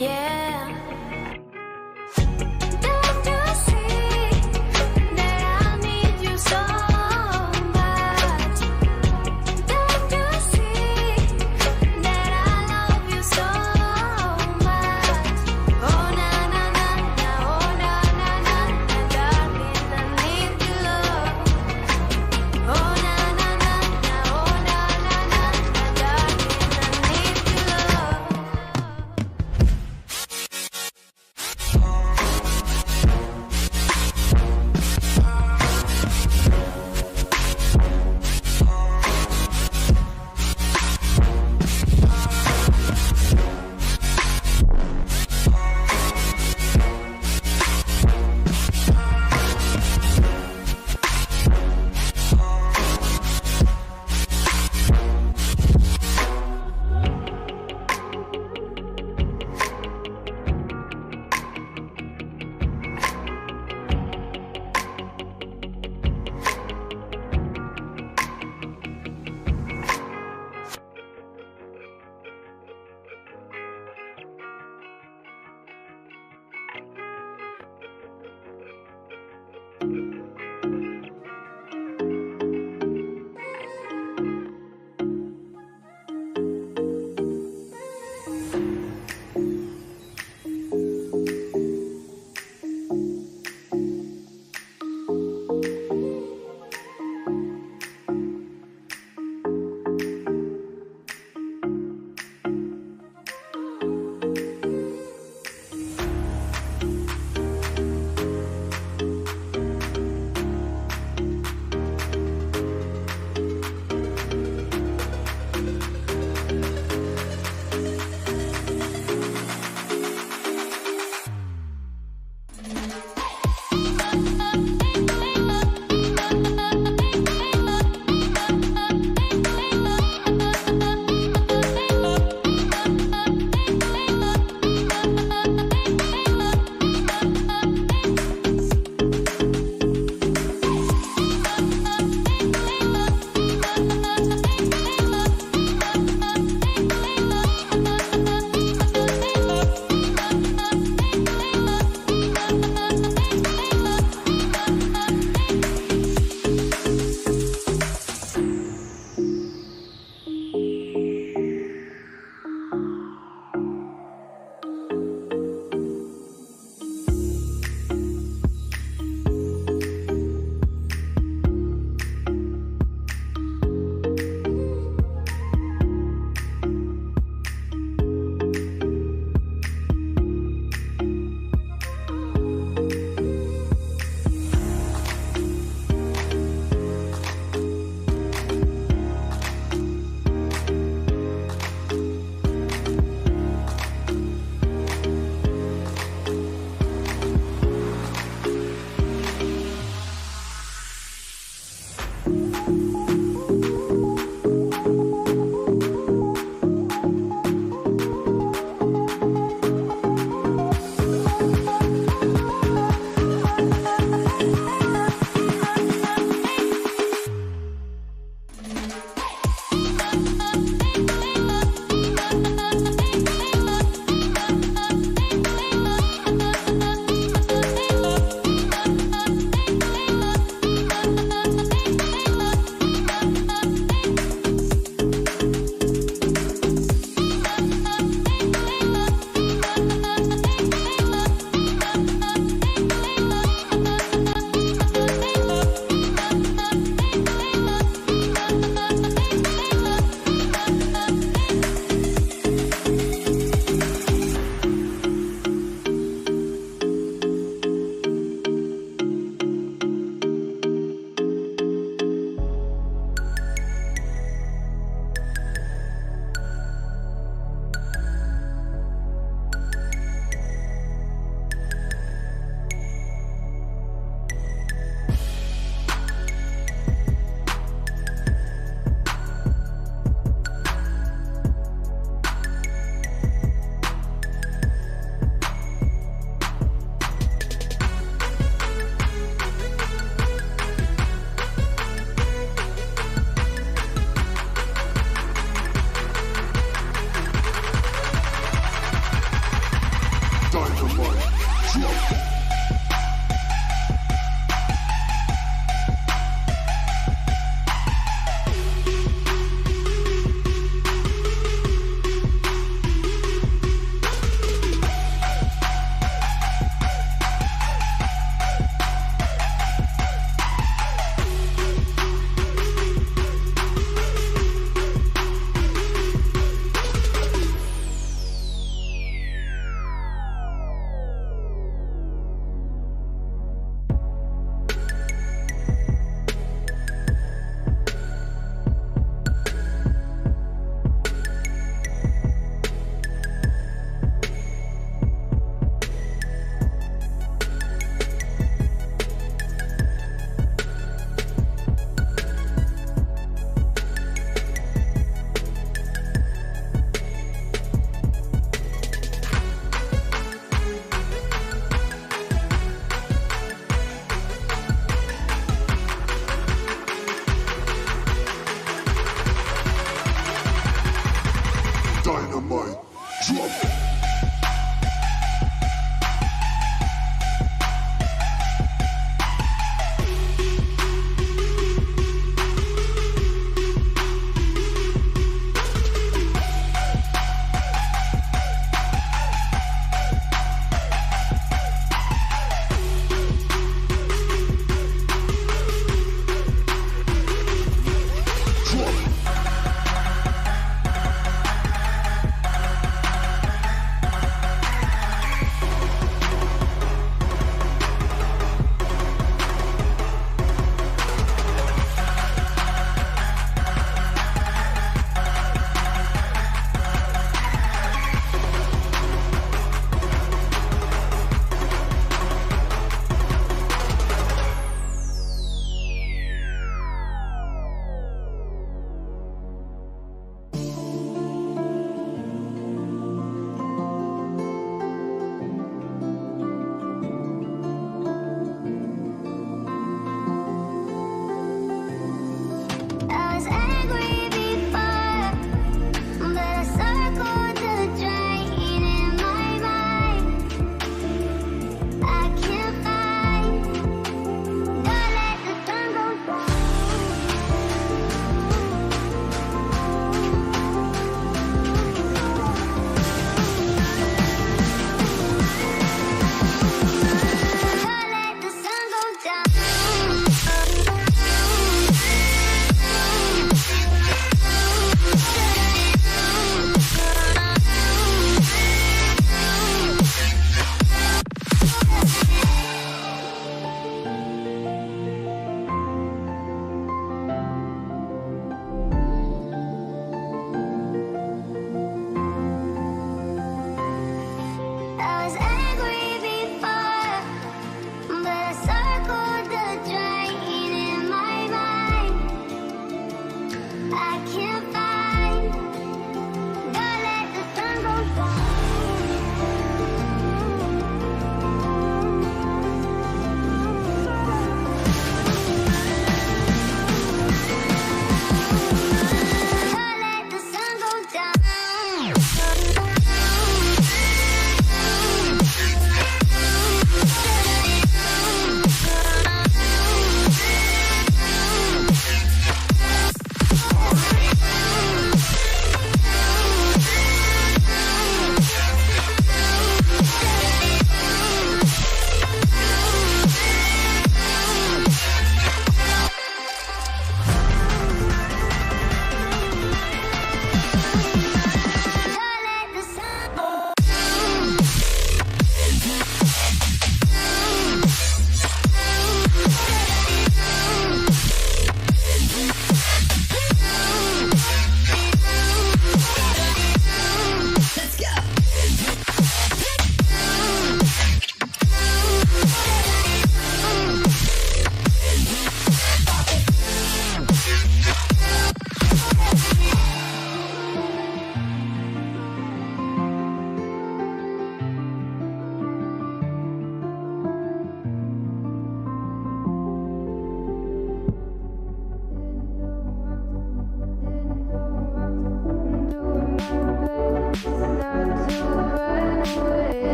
Yeah. Don't you see that I need you so much? Don't you see that I love you so much? Oh na na na na, oh na na na na, darling, I need your love. Oh na na na na, oh na na na na, darling, I need your love.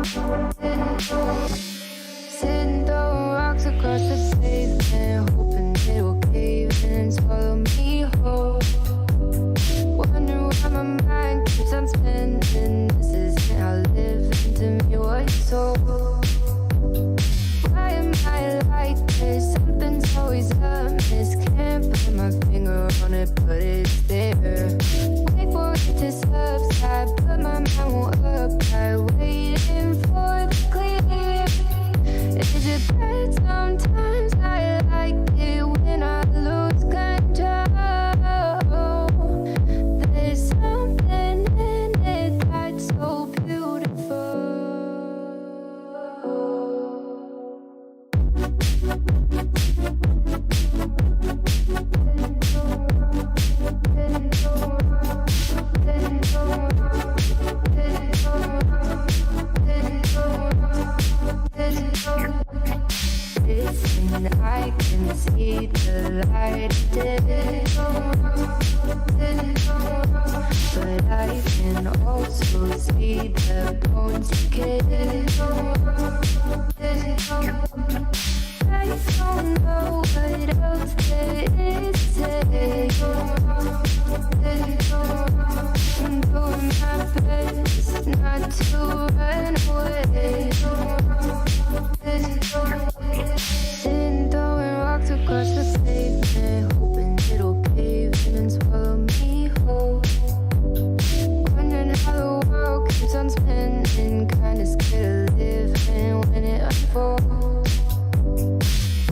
Sitting throwing rocks across the pavement, hoping it'll cave in and swallow me whole. Wondering why my mind keeps on spinning. This isn't how living to me was told. Why am I like this? Something's always amiss. Can't put my finger on it, but it's there. Wait for it to subside, but my mind won't apply. Waiting for the clear. Is it bad sometimes? I like it when I lose control. There's something in it that's so beautiful. Listen, I can see the light, but I can also see the bones decay. I don't know what else there is to say. I'm doing my best not to run away. Sitting throwing rocks across the pavement, hoping it'll cave in and swallow me whole. Wondering how the world keeps on spinning, kinda scared of living when it unfolds.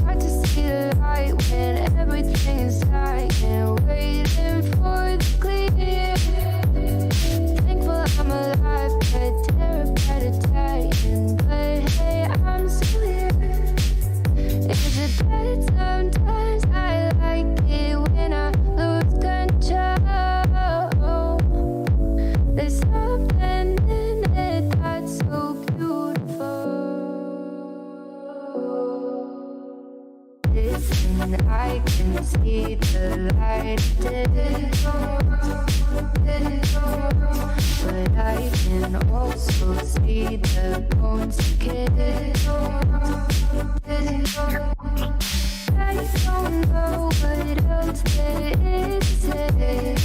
Hard to see the light when everything is dying, waiting for the clear. Thankful I'm alive, but terrified of dying. But hey, I'm still here. Is it bad sometimes? I like it when I lose control. There's something in it that's so beautiful. Listen, I can see the light, but I can also see the bones decay. I don't know what else there is to say.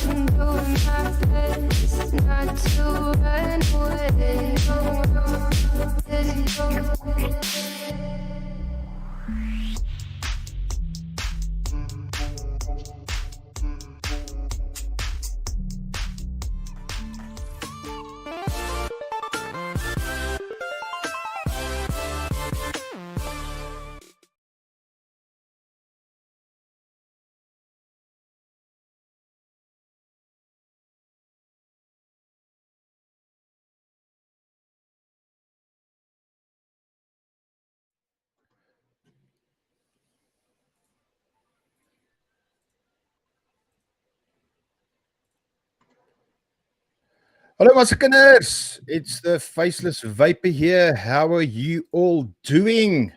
I'm doing my best not to run away. Hallo Massakaners, it's the Faceless Vapor here. How are you all doing?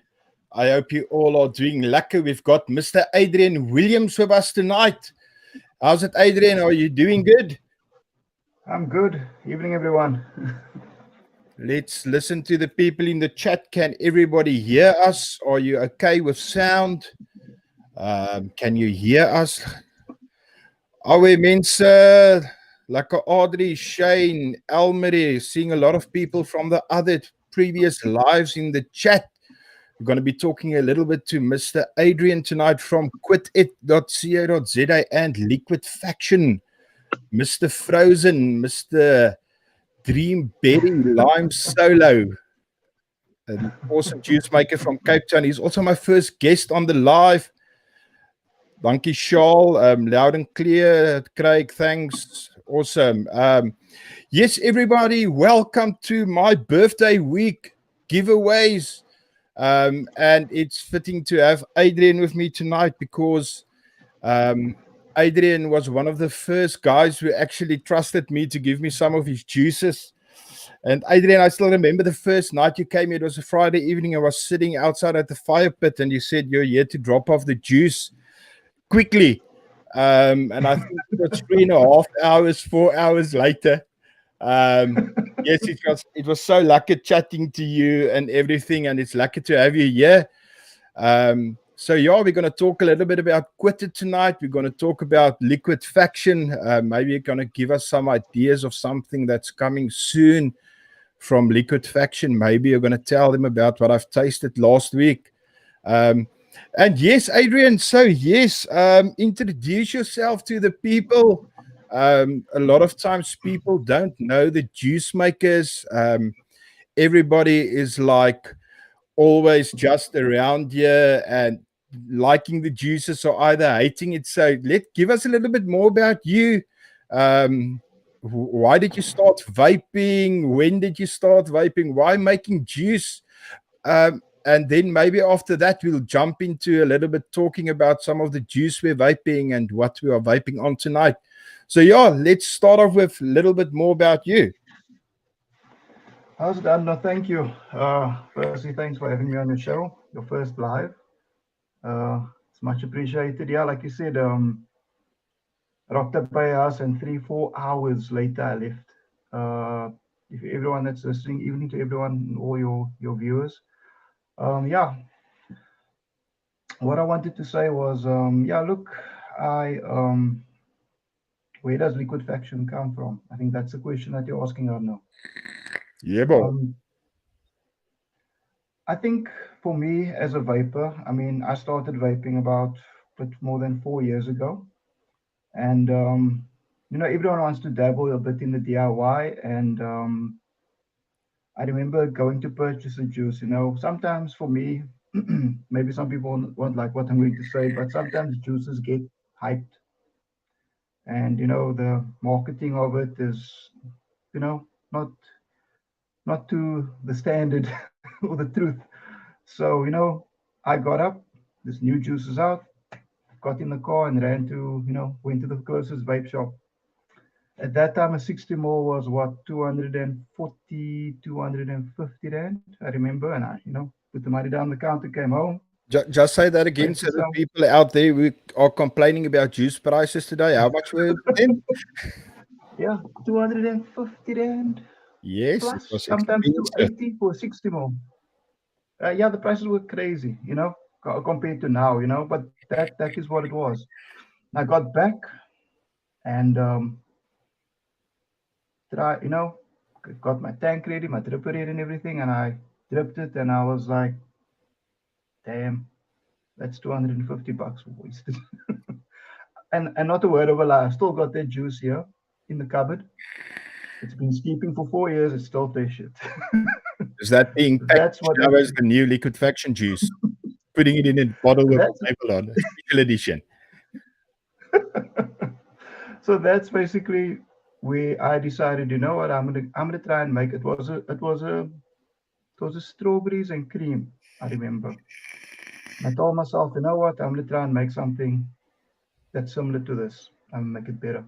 I hope you all are doing lekker. We've got Mr. Adrian Williams with us tonight. How's it, Adrian? Are you doing good? I'm good. Evening, everyone. Let's listen to the people in the chat. Can everybody hear us? Are you okay with sound? Can you hear us? Alweer mense, lekker Audrey, Shane, Elmarie, seeing a lot of people from the other previous lives in the chat. We're going to be talking a little bit to Mr. Adrian tonight from quitit.co.za and Liquid Faction. Mr. Frozen, Mr. Dreamberry Lime Solo, an awesome juice maker from Cape Town. He's also my first guest on the live. Dankie Shaal, loud and clear. Craig, thanks. Awesome. Yes, everybody, welcome to my birthday week giveaways. And it's fitting to have Adrian with me tonight because Adrian was one of the first guys who actually trusted me to give me some of his juices. And Adrian, I still remember the first night you came. It was a Friday evening. I was sitting outside at the fire pit and you said you're here to drop off the juice quickly. And I think it was 3.5 hours, 4 hours later, Yes, it was so lucky chatting to you and everything, and it's lucky to have you here. So yeah, we're going to talk a little bit about Quitter tonight. We're going to talk about liquefaction. Maybe you're going to give us some ideas of something that's coming soon from liquefaction. Maybe you're going to tell them about what I've tasted last week. And yes, Adrian, so yes, introduce yourself to the people. A lot of times people don't know the juice makers. Everybody is like always just around here and liking the juices or either hating it. So give us a little bit more about you. Why did you start vaping? When did you start vaping? Why making juice? And then maybe after that, we'll jump into a little bit talking about some of the juice we're vaping and what we are vaping on tonight. So yeah, let's start off with a little bit more about you. How's it done? No, thank you. Firstly, thanks for having me on your show, your first live. It's much appreciated. Yeah, like you said, rocked up by us, and 3-4 hours later I left. If everyone that's listening, evening to everyone, all your viewers. Yeah, what I wanted to say was, yeah, look, I where does liquefaction come from? I think that's the question that you're asking right now. Yeah, boy. I think for me as a vapor, I mean, I started vaping about a bit more than 4 years ago. And, everyone wants to dabble a bit in the DIY. And I remember going to purchase a juice. Sometimes for me, maybe some people won't like what I'm going to say, but sometimes juices get hyped. And, the marketing of it is, not to the standard or the truth. So, I got up, this new juice is out, got in the car and ran to, went to the closest vape shop. At that time, a 60 mil was what, 240, 250 Rand, I remember. And I, put the money down the counter, came home. Just say that again so the people out there who are complaining about juice prices today. How much were them? Yeah, 250 Rand. Yes, Plus, it was sometimes expensive. 280 for 60 mil. Yeah, the prices were crazy, compared to now, but that is what it was. I got back and got my tank ready, my dripper ready and everything, and I dripped it, and I was like, damn, that's $250 wasted. and not a word of a lie, I still got that juice here in the cupboard. It's been steeping for 4 years, it still tastes shit. Is that being That's packaged what now as the new liquefaction juice? Putting it in a bottle with a that's label on it, special edition. so that's basically where I decided, you know what, I'm gonna try and make it was a strawberries and cream, I remember. I told myself, you know what, I'm gonna try and make something that's similar to this and make it better.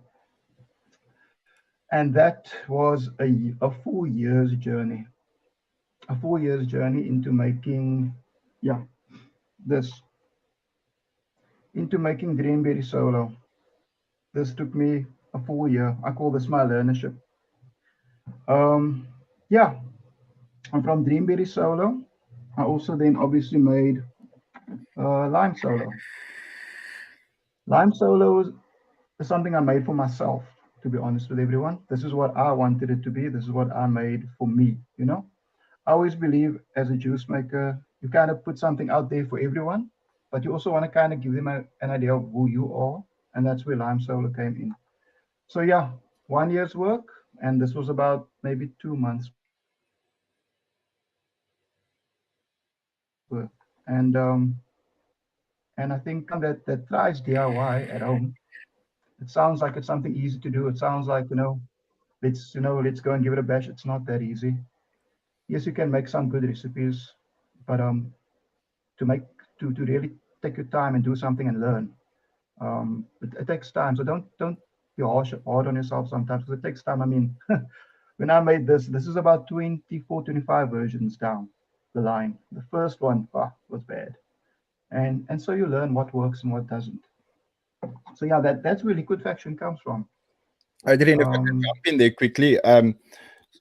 And that was a 4 years journey, into making, yeah, this, into making Greenberry Solo. This took me a full year. I call this my learnership. Yeah, and from Dreamberry Solo, I also then obviously made Lime Solo. Lime Solo is something I made for myself, to be honest with everyone. This is what I wanted it to be. This is what I made for me. I always believe as a juice maker, you kind of put something out there for everyone, but you also want to kind of give them an idea of who you are. And that's where Lime Solo came in. So, yeah, 1 year's work. And this was about maybe 2 months work. And I think that tries DIY at home, it sounds like it's something easy to do. It sounds like, let's go and give it a bash. It's not that easy. Yes, you can make some good recipes, but to make to really take your time and do something and learn, it takes time. So don't be hard on yourself sometimes, because it takes time. I mean, when I made this is about 24, 25 versions down the line. The first one was bad, and so you learn what works and what doesn't. So yeah, that's where liquefaction comes from. Adrian, if I can jump in there quickly,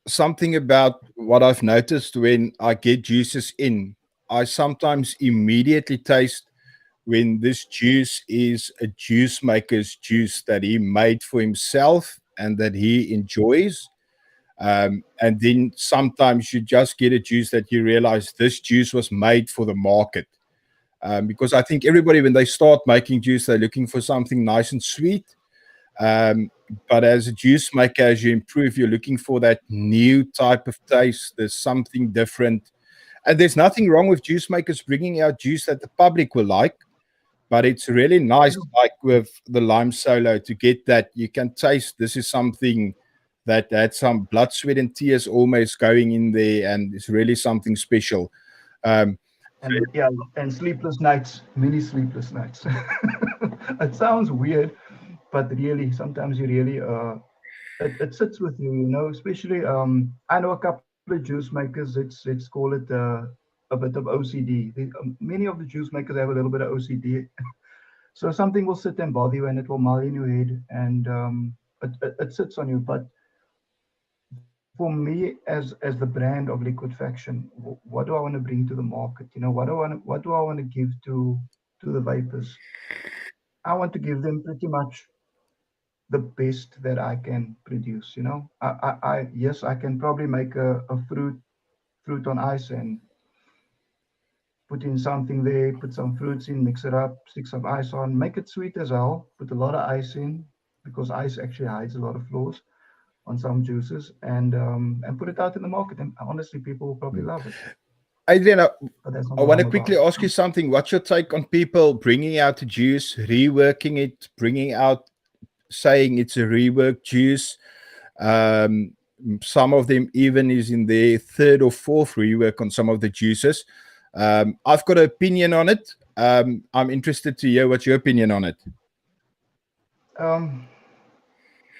something about what I've noticed when I get juices in, I sometimes immediately taste when this juice is a juice maker's juice that he made for himself and that he enjoys. And then sometimes you just get a juice that you realize this juice was made for the market. Because I think everybody, when they start making juice, they're looking for something nice and sweet. Um, but as a juice maker, as you improve, you're looking for that new type of taste. There's something different. And there's nothing wrong with juice makers bringing out juice that the public will like. But it's really nice, like with the lime solo, to get that you can taste this is something that had some blood, sweat, and tears almost going in there, and it's really something special. Um, And yeah, and sleepless nights, many sleepless nights. It sounds weird, but really, sometimes you really it sits with you, you know. Especially, I know a couple of juice makers. Let's call it a bit of OCD. Many of the juice makers have a little bit of OCD, so something will sit and bother you, and it will mull in your head, and it sits on you. But for me, as the brand of Liquidfaction, what do I want to bring to the market? You know, what do I want to give to the vapors? I want to give them pretty much the best that I can produce. You know, yes, I can probably make a fruit on ice and put in something there, put some fruits in, mix it up, stick some ice on, make it sweet as well. Put a lot of ice in because ice actually hides a lot of flaws on some juices, and put it out in the market. And honestly, people will probably love it. Adrian, But that's not I what want to I'm quickly about. ask you something. What's your take on people bringing out the juice, reworking it, bringing out, saying it's a reworked juice? Um, some of them even is in their third or fourth rework on some of the juices. I've got an opinion on it. I'm interested to hear what's your opinion on it. Um,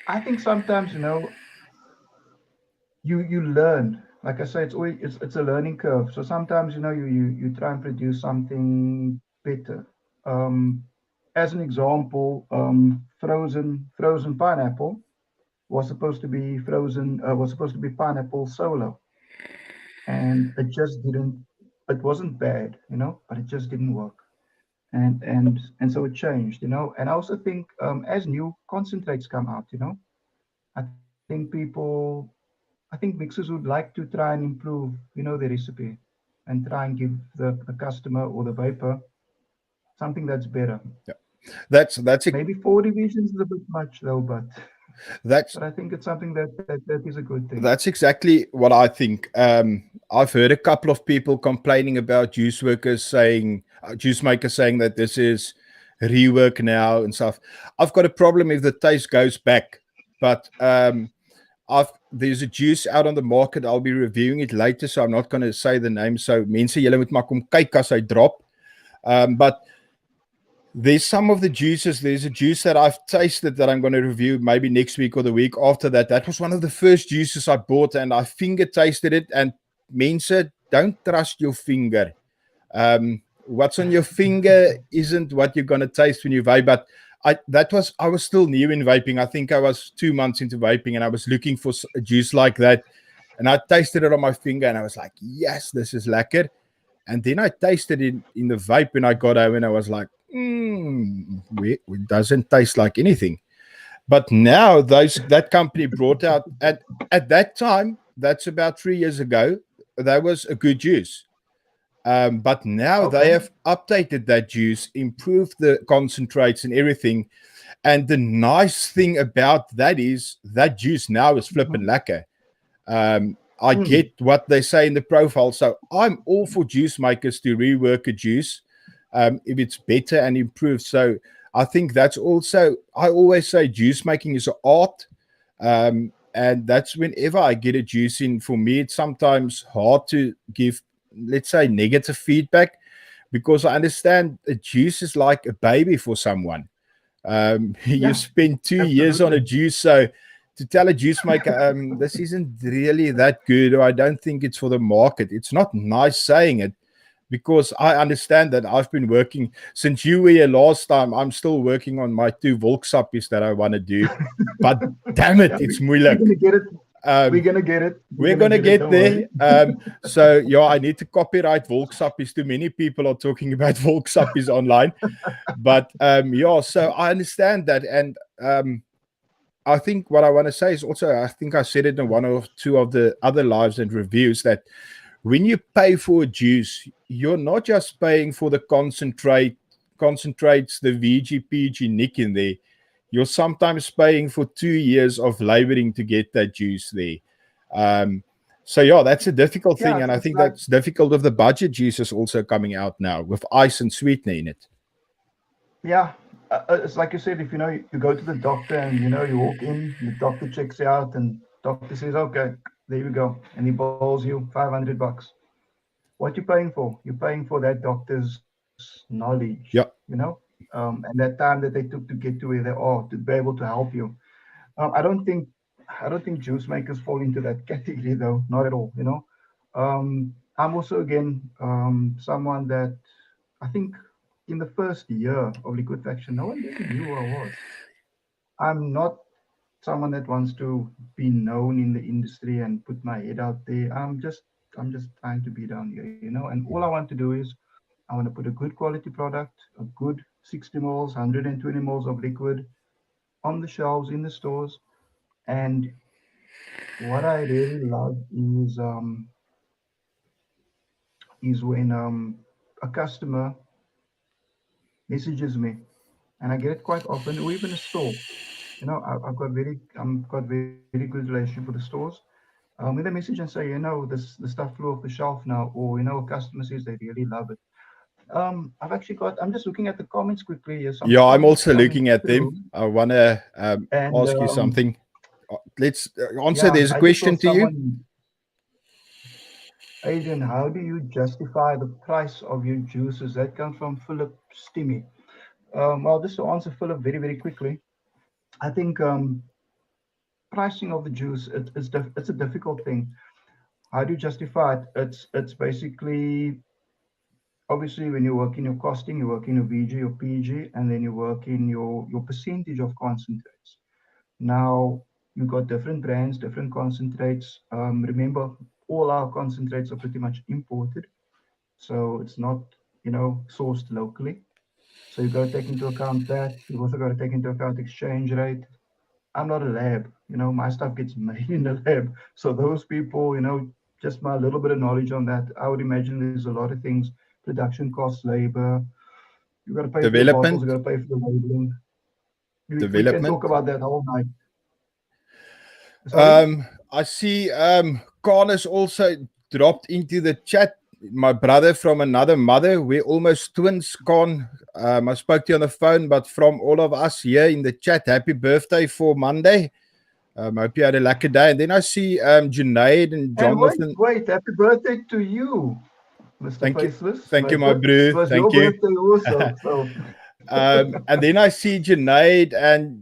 I think sometimes, you know, you learn. Like I say, it's a learning curve. So sometimes, you know, you try and produce something better. Um, as an example, frozen pineapple was supposed to be pineapple solo, and it just didn't. It wasn't bad, you know, but it just didn't work. And so it changed, you know. And I also think, as new concentrates come out, you know, I think mixers would like to try and improve, you know, the recipe, and try and give the customer or the vapor something that's better. Yeah. That's it. Maybe 4 divisions is a bit much though, but That's I think it's something that is a good thing. That's exactly what I think. I've heard a couple of people complaining about juice makers saying that this is rework now and stuff. I've got a problem if the taste goes back, but there's a juice out on the market. I'll be reviewing it later, so I'm not going to say the name. So mense, julle moet maar kom kyk as hy drop. But there's some of the juices. There's a juice that I've tasted that I'm going to review maybe next week or the week after that. That was one of the first juices I bought, and I finger tasted it. And mense, don't trust your finger. What's on your finger isn't what you're going to taste when you vape. But I was still new in vaping. I think I was 2 months into vaping, and I was looking for a juice like that. And I tasted it on my finger, and I was like, yes, this is lekker. And then I tasted it in the vape when I got home, and I was like, it doesn't taste like anything. But now that company brought out at that time, that's about 3 years ago, that was a good juice. But now they have updated that juice, improved the concentrates and everything. And the nice thing about that is that juice now is flipping lekker. I get what they say in the profile. So I'm all for juice makers to rework a juice if it's better and improved. So I think that's also, I always say juice making is an art. And that's whenever I get a juice in, for me, it's sometimes hard to give, let's say, negative feedback, because I understand a juice is like a baby for someone. You spend 2 years on a juice, so to tell a juice maker, this isn't really that good, or I don't think it's for the market, it's not nice saying it, because I understand that I've been working since you were here last time. I'm still working on my 2 Volksappies that I want to do, but damn it, Yeah, it's we're moeilijk. gonna get it. We're Um, gonna get it. we're gonna It, get don't there. worry. So yeah, I need to copyright Volksappies. Too many people are talking about Volksappies online, but yeah. So I understand that, and I think what I want to say is also, I think I said it in one or two of the other lives and reviews, that when you pay for a juice, you're not just paying for the concentrates, the VGPG nick in there. You're sometimes paying for 2 years of laboring to get that juice there. So yeah, that's a difficult thing, Yeah, and I it's think like that's difficult with the budget juices also coming out now with ice and sweetener in it. yeah, it's like you said. If you go to the doctor and you walk in, the doctor checks you out, and doctor says, "Okay, there you go," and he bills you $500. What you paying for? You're paying for that doctor's knowledge, Yeah. and that time that they took to get to where they are to be able to help you. I don't think juice makers fall into that category though, not at all. I'm also again someone that I think in the first year of liquefaction, no one really knew who I was. I'm not someone that wants to be known in the industry and put my head out there. I'm just trying to be down here. And all I want to do is I want to put a good quality product, a good 60 mils, 120 mils of liquid on the shelves in the stores. And what I really love is when a customer messages me, and I get it quite often, or even a store. I've got very good relationship with the stores. When they message and say, the stuff flew off the shelf now, or a customer says they really love it. I'm just looking at the comments quickly. Here's some Yeah, I'm comments also coming looking at through, them. I want to and ask you something. Let's answer. yeah, There's a I just saw question to you. someone, Adrian, how do you justify the price of your juices? That comes from Philip Stimmy. Well, just to answer Philip very, very quickly, I think pricing of the juice it's a difficult thing. How do you justify it? It's basically obviously when you work in your costing, you work in your VG, your PG, and then you work in your percentage of concentrates. Now you've got different brands, different concentrates. Remember, all our concentrates are pretty much imported, so it's not sourced locally. So you've got to take into account that. You've also got to take into account exchange rate. I'm not a lab, my stuff gets made in the lab. So those people, just my little bit of knowledge on that, I would imagine there's a lot of things, production costs, labor. You got to pay for your bottles, Development. you got to pay for the labeling. We can talk Development. about that all night. Sorry? I see Carlos also dropped into the chat. My brother from another mother. We're almost twins, Con. I spoke to you on the phone, but from all of us here in the chat, happy birthday for Monday. I hope you had a lucky day. And then I see Junaid and And Jonathan. wait, happy birthday to you, Mr. Thank you. Faceless. Thank you, my Vapor. bro. It was Thank your you. birthday also. So And then I see Junaid and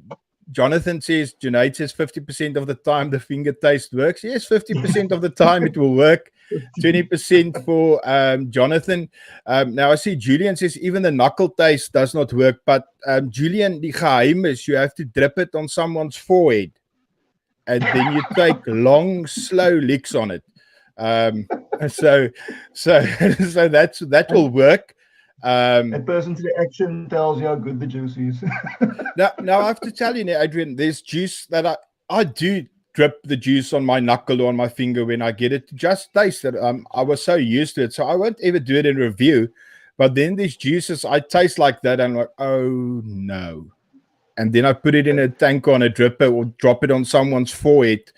Jonathan says, Junaid says 50% of the time the finger taste works. Yes, 50% of the time it will work. 20% for Jonathan. Now I see Julian says even the knuckle taste does not work. But Julian, die geheim is you have to drip it on someone's forehead. And then you take long, slow licks on it. So that will work. a person's reaction tells you how good the juice is. Now I have to tell you, Adrian, there's juice that I do drip the juice on my knuckle or on my finger when I get it to just taste it. I was so used to it, so I won't ever do it in review. But then these juices, I taste like that, and I'm like, oh no. And then I put it in a tank on a dripper or drop it on someone's forehead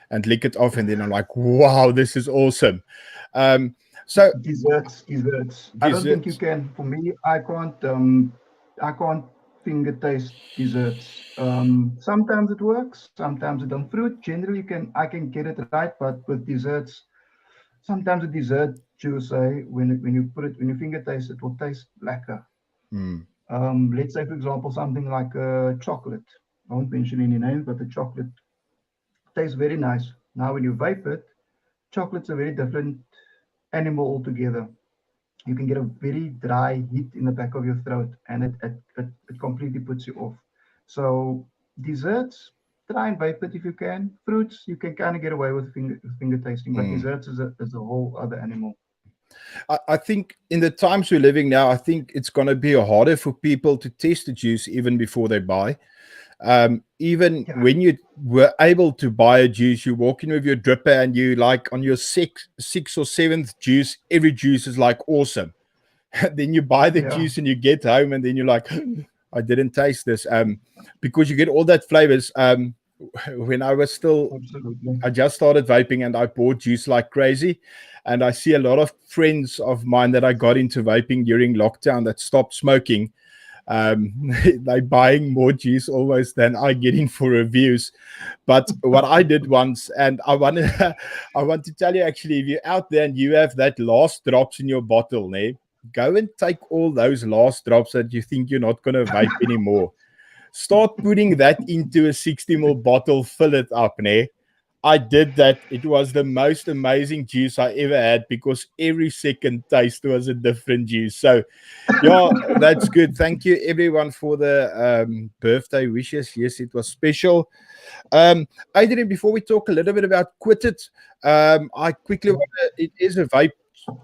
and lick it off, and then I'm like, wow, this is awesome. So desserts. I don't think you can. For me, I can't finger taste desserts. Sometimes it works, sometimes it don't. Fruit generally I can get it right, but with desserts, sometimes a dessert juice, when you finger taste it will taste blacker. Let's say for example something like chocolate. I won't mention any names, but the chocolate tastes very nice. Now when you vape it, chocolate's a very different animal altogether. you can get a very dry heat in the back of your throat, and it completely puts you off. So desserts, try and vape it if you can. Fruits, you can kind of get away with finger tasting, but Mm. desserts is a whole other animal. I think in the times we're living now, I think it's going to be harder for people to taste the juice even before they buy. Even Yeah, when you were able to buy a juice, you walk in with your dripper and you like on your sixth or seventh juice, every juice is like awesome. Then you buy the yeah, juice and you get home and then you're like, I didn't taste this. Because you get all that flavors. When I was still absolutely. I just started vaping and I bought juice like crazy. And I see a lot of friends of mine that I got into vaping during lockdown that stopped smoking. They buying more juice almost than I get in for reviews. But what I did once, and I want to, I want to tell you actually, if you're out there and you have that last drops in your bottle, go and take all those last drops that you think you're not going to vape anymore. Start putting that into a 60 ml bottle, fill it up, I did that. It was the most amazing juice I ever had because every second taste was a different juice. So, yeah, that's good. Thank you, everyone, for the birthday wishes. Yes, it was special. Adrian, before we talk a little bit about Quit It, I quickly want to, it is a vape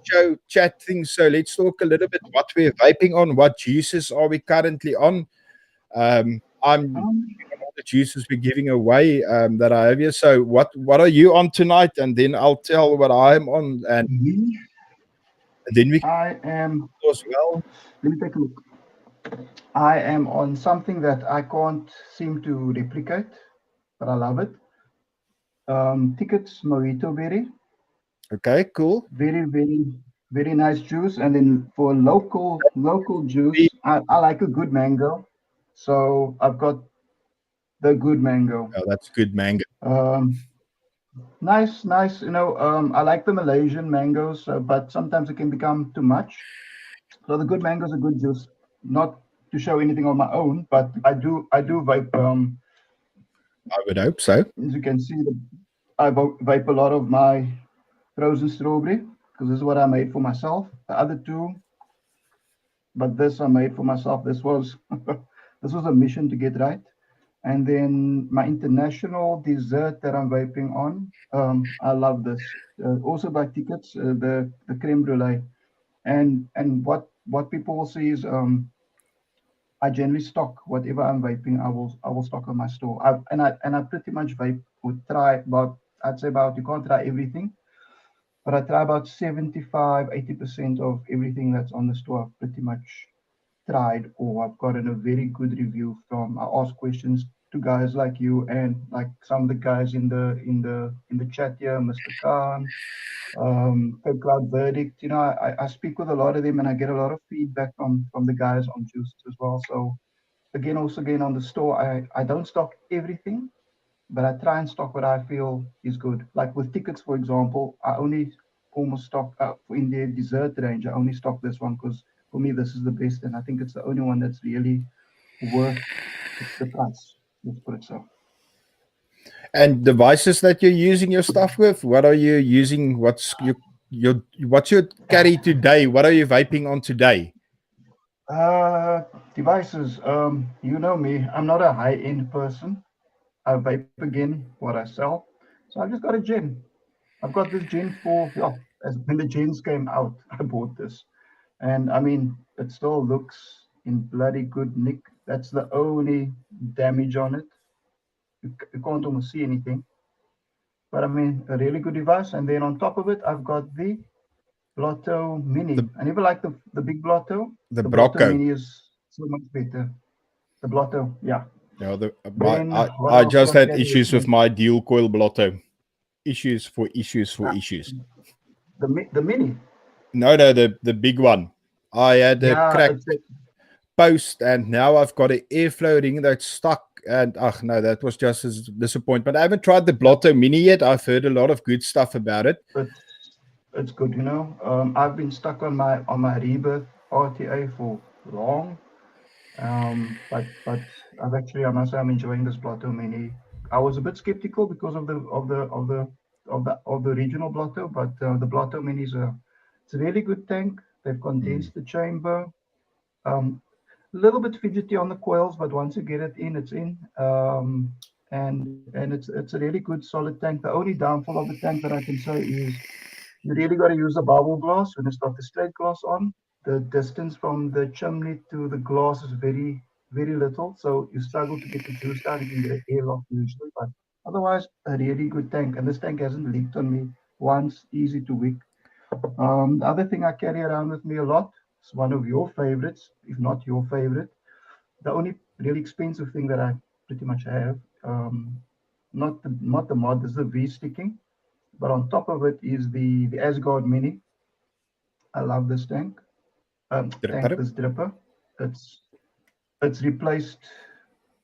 show chat thing. So, let's talk a little bit what we're vaping on, what juices are we currently on. I'm Um, all the juices we're giving away that I have here. So what are you on tonight? And then I'll tell what I'm on, and me, then we can I am. go as well. Let me take a look. I am on something that I can't seem to replicate, but I love it. Tickets Mojito Berry, Okay, cool. very, very, very nice juice. And then for local juice, I like a good mango, so I've got the good mango. Oh, that's good mango. Um, nice, nice. I like the Malaysian mangoes, but sometimes it can become too much. So the good mango is a good juice. Not to show anything on my own, but I do vape. I would hope so. As you can see, vape a lot of my frozen strawberry because this is what I made for myself. The other two, but this I made for myself. This was this was a mission to get right. And then my international dessert that I'm vaping on, I love this. Also by tickets, the creme brulee. And what people will see is I generally stock whatever I'm vaping. I will stock on my store. I pretty much vape or try about, I'd say about, you can't try everything, but I try about 75-80% of everything that's on the store. I've pretty much tried, or I've gotten a very good review from. I ask questions to guys like you and like some of the guys in the chat here, Mr. Khan, Cape Cloud Verdict. I speak with a lot of them and I get a lot of feedback from the guys on juices as well. So again on the store, I don't stock everything, but I try and stock what I feel is good. Like with tickets, for example, I only almost stock in their dessert range. I only stock this one because for me this is the best, and I think it's the only one that's really worth the price. Let's put it so. And devices that you're using your stuff with, what are you using? What's your carry today? What are you vaping on today? Devices. You know me. I'm not a high-end person. I vape again what I sell. So I've just got a Gen. I've got this Gen 4. Yeah, as when the Gens came out, I bought this. And I mean, it still looks in bloody good nick. That's the only damage on it. You can't almost see anything. But I mean, a really good device. And then on top of it, I've got the Blotto Mini. The I never liked the big Blotto. the The Blotto Brocco. Mini is so much better. The Blotto, yeah. Yeah, Then what I else do just I had carry with issues with me? my dual coil blotto. Issues for issues for Ah, issues. the Mini. No, the big one. I had a Yeah, cracked post, and now I've got an airflow ring that's stuck. And no, that was just a disappointment. I haven't tried the Blotto Mini yet. I've heard a lot of good stuff about it. it's good, you know. I've been stuck on my Rebirth RTA for long. But I must say I'm enjoying this Blotto Mini. I was a bit skeptical because of the regional Blotto, but the Blotto Mini it's a really good tank. They've condensed the chamber. A little bit fidgety on the coils, but once you get it in, it's in. And it's a really good solid tank. The only downfall of the tank that I can say is you really got to use a bubble glass when it's got the straight glass on. The distance from the chimney to the glass is very, very little, so you struggle to get the juice down. You can get an airlock usually, but otherwise, a really good tank. And this tank hasn't leaked on me once, easy to wick. The other thing I carry around with me a lot is one of your favorites, if not your favorite. The only really expensive thing that I pretty much have, not the mod, is the V sticking, but on top of it is the Asgard Mini. I love this tank. This dripper. It's replaced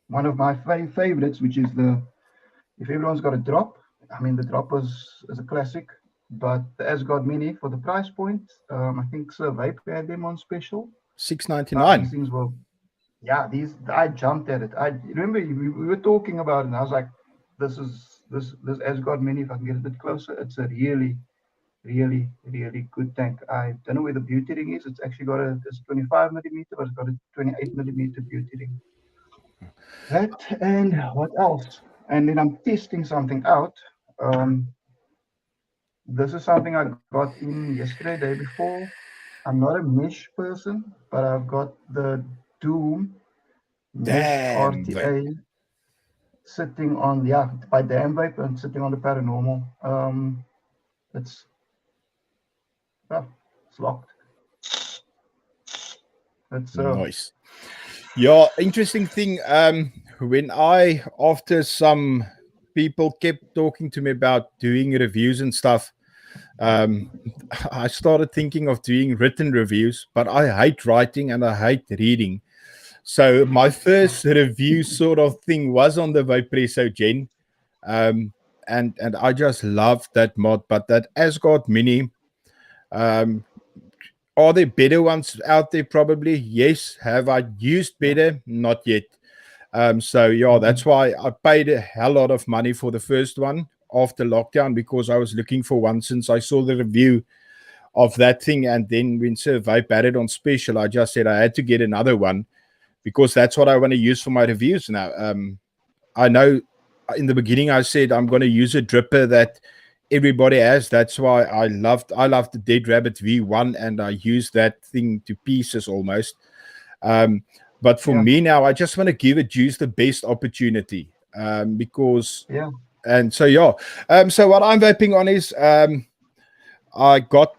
one of my favorites, which is if everyone's got a drop. I mean, the drop is a classic, but the Asgard Mini for the price point, I think Sir Vape had them on special. These $6.99. Things were, yeah. I jumped at it. I remember we were talking about it, and I was like, this Asgard Mini. If I can get a bit closer, it's a really, really, really good tank. I don't know where the beauty ring is. It's actually got it's 25 millimeter, but it's got a 28 millimeter beauty ring. That, and what else? And then I'm testing something out. This is something I got in yesterday, day before. I'm not a mesh person, but I've got the Doom mesh RTA sitting on, by Damn Vape and sitting on the Paranormal. It's locked. That's nice. Yeah, interesting thing. When after some people kept talking to me about doing reviews and stuff, I started thinking of doing written reviews, but I hate writing and I hate reading. So my first review sort of thing was on the Vapresso Gen, and I just loved that mod. But that Asgard Mini, are there better ones out there? Probably, yes. Have I used better? Not yet. So yeah, that's why I paid a hell lot of money for the first one after lockdown, because I was looking for one since I saw the review of that thing. And then when Sir Vape had it on special, I just said I had to get another one because that's what I want to use for my reviews now. I know in the beginning I said I'm going to use a dripper that everybody has. That's why I loved the Dead Rabbit V1, and I used that thing to pieces almost. But for me now, I just want to give it juice the best opportunity, because and so so what I'm vaping on is I got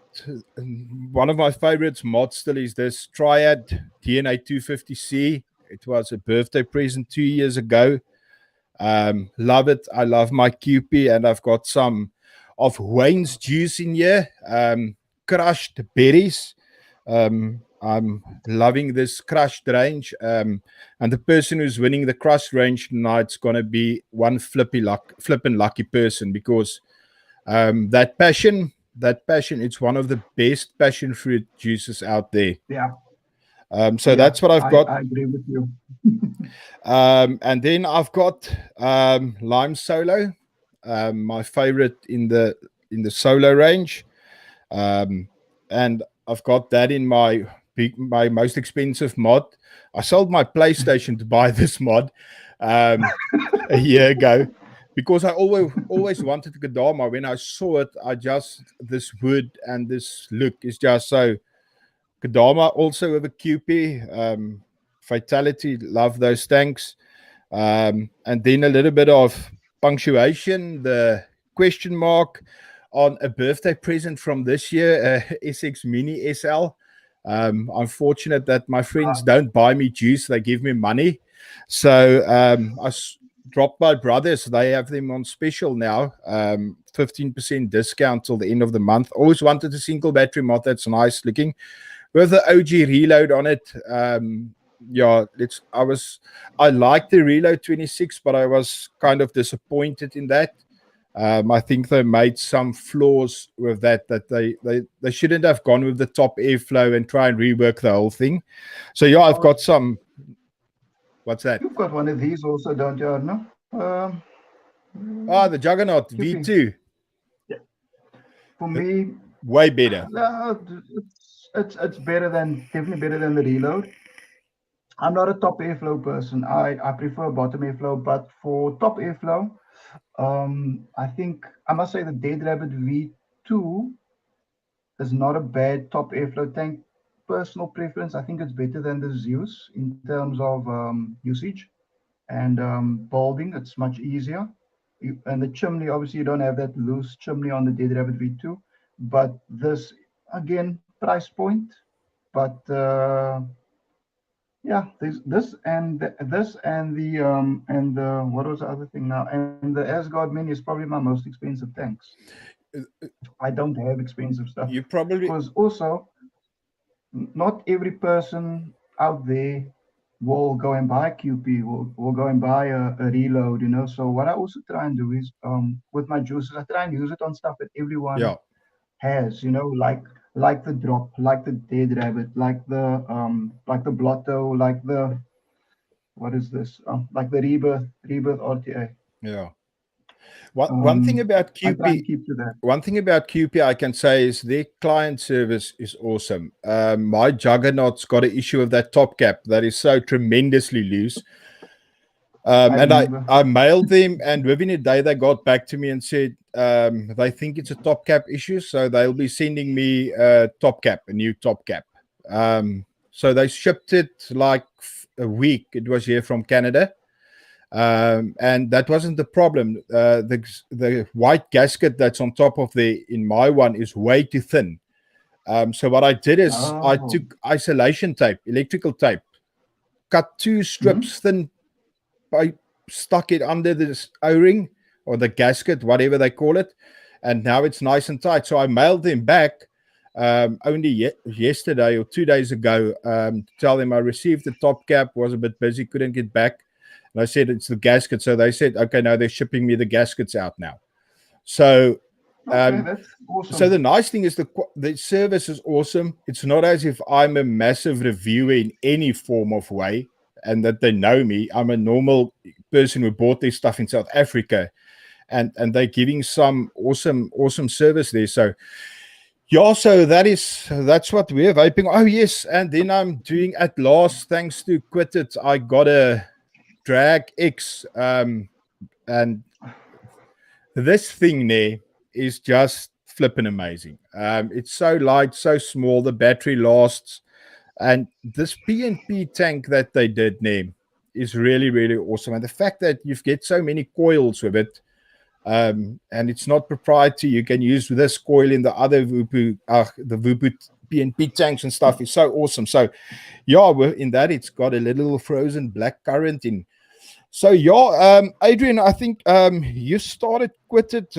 one of my favorites mod still is this Triad DNA 250C. It was a birthday present 2 years ago. Love it. I love my QP, and I've got some of Wayne's juice in here, crushed berries. I'm loving this crushed range, and the person who's winning the crushed range tonight's gonna be one flippin' lucky person, because that passion, it's one of the best passion fruit juices out there. So that's what I've got. I agree with you. And then I've got Lime Solo, my favorite in the solo range, and I've got that in my most expensive mod. I sold my PlayStation to buy this mod a year ago, because I always wanted a Kodama. When I saw it, this wood and this look is just so Kodama. Also with a QP, Fatality, love those tanks. And then a little bit of punctuation, the question mark on a birthday present from this year, SX Mini SL. I'm fortunate that my friends don't buy me juice, they give me money. So I dropped my brothers, they have them on special now, 15% discount till the end of the month. Always wanted a single battery mod that's nice looking with the OG reload on it. I like the Reload 26, but I was kind of disappointed in that. I think they made some flaws with that they shouldn't have gone with the top airflow and try and rework the whole thing. So I've got some. What's that? You've got one of these also, don't you, Arno? The Juggernaut V2. Yeah. For me, way better. it's better than definitely better than the reload. I'm not a top airflow person. I prefer bottom airflow, but for top airflow, I think I must say the Dead Rabbit V2 is not a bad top airflow tank. Personal preference, I think it's better than the Zeus in terms of usage and balding. It's much easier. And the chimney, obviously, you don't have that loose chimney on the Dead Rabbit V2, but this again price point. But yeah, this and the what was the other thing now? And the Asgard Mini is probably my most expensive tanks. I don't have expensive stuff You probably because also not every person out there will go and buy QP, will go and buy a reload, you know. So what I also try and do is with my juices, I try and use it on stuff that everyone yeah. has, you know, like the drop, like the dead rabbit, like the blotto, like the what is this? Like the rebirth RTA. Yeah. One thing about I try and QP, keep to that. one thing about QP I can say is their client service is awesome. My Juggernaut's got an issue of that top cap that is so tremendously loose. I And remember. I mailed them, and within a day they got back to me and said they think it's a top cap issue, so they'll be sending me a top cap, a new top cap. So they shipped it like a week. It was here from Canada. And that wasn't the problem. The white gasket that's on top of the in my one is way too thin. So what I did is I Oh, took isolation tape, electrical tape, cut two mhm. strips thin, I stuck it under this O-ring or the gasket, whatever they call it, and now it's nice and tight. So I mailed them back only yesterday or 2 days ago to tell them I received the top cap, was a bit busy, couldn't get back. And I said it's the gasket. So they said, okay, now they're shipping me the gaskets out now. So Okay, um, that's so the awesome. nice thing is the service is awesome. It's not as if I'm a massive reviewer in any form of way, and that they know me. I'm a normal person who bought their stuff in South Africa, and they're giving some awesome service there. So yeah, so that's what we're vaping. Oh yes, and then I'm doing at last, thanks to Quit It, I got a Drag X, and this thing there is just flipping amazing. It's so light, so small, the battery lasts, and this PNP tank that they did name is really awesome. And the fact that you get so many coils with it, and it's not proprietary, you can use this coil in the other the Vupu PNP tanks and stuff is so awesome. So yeah, in that it's got a little frozen black currant in. So yeah, Adrian, I think you started Quit It.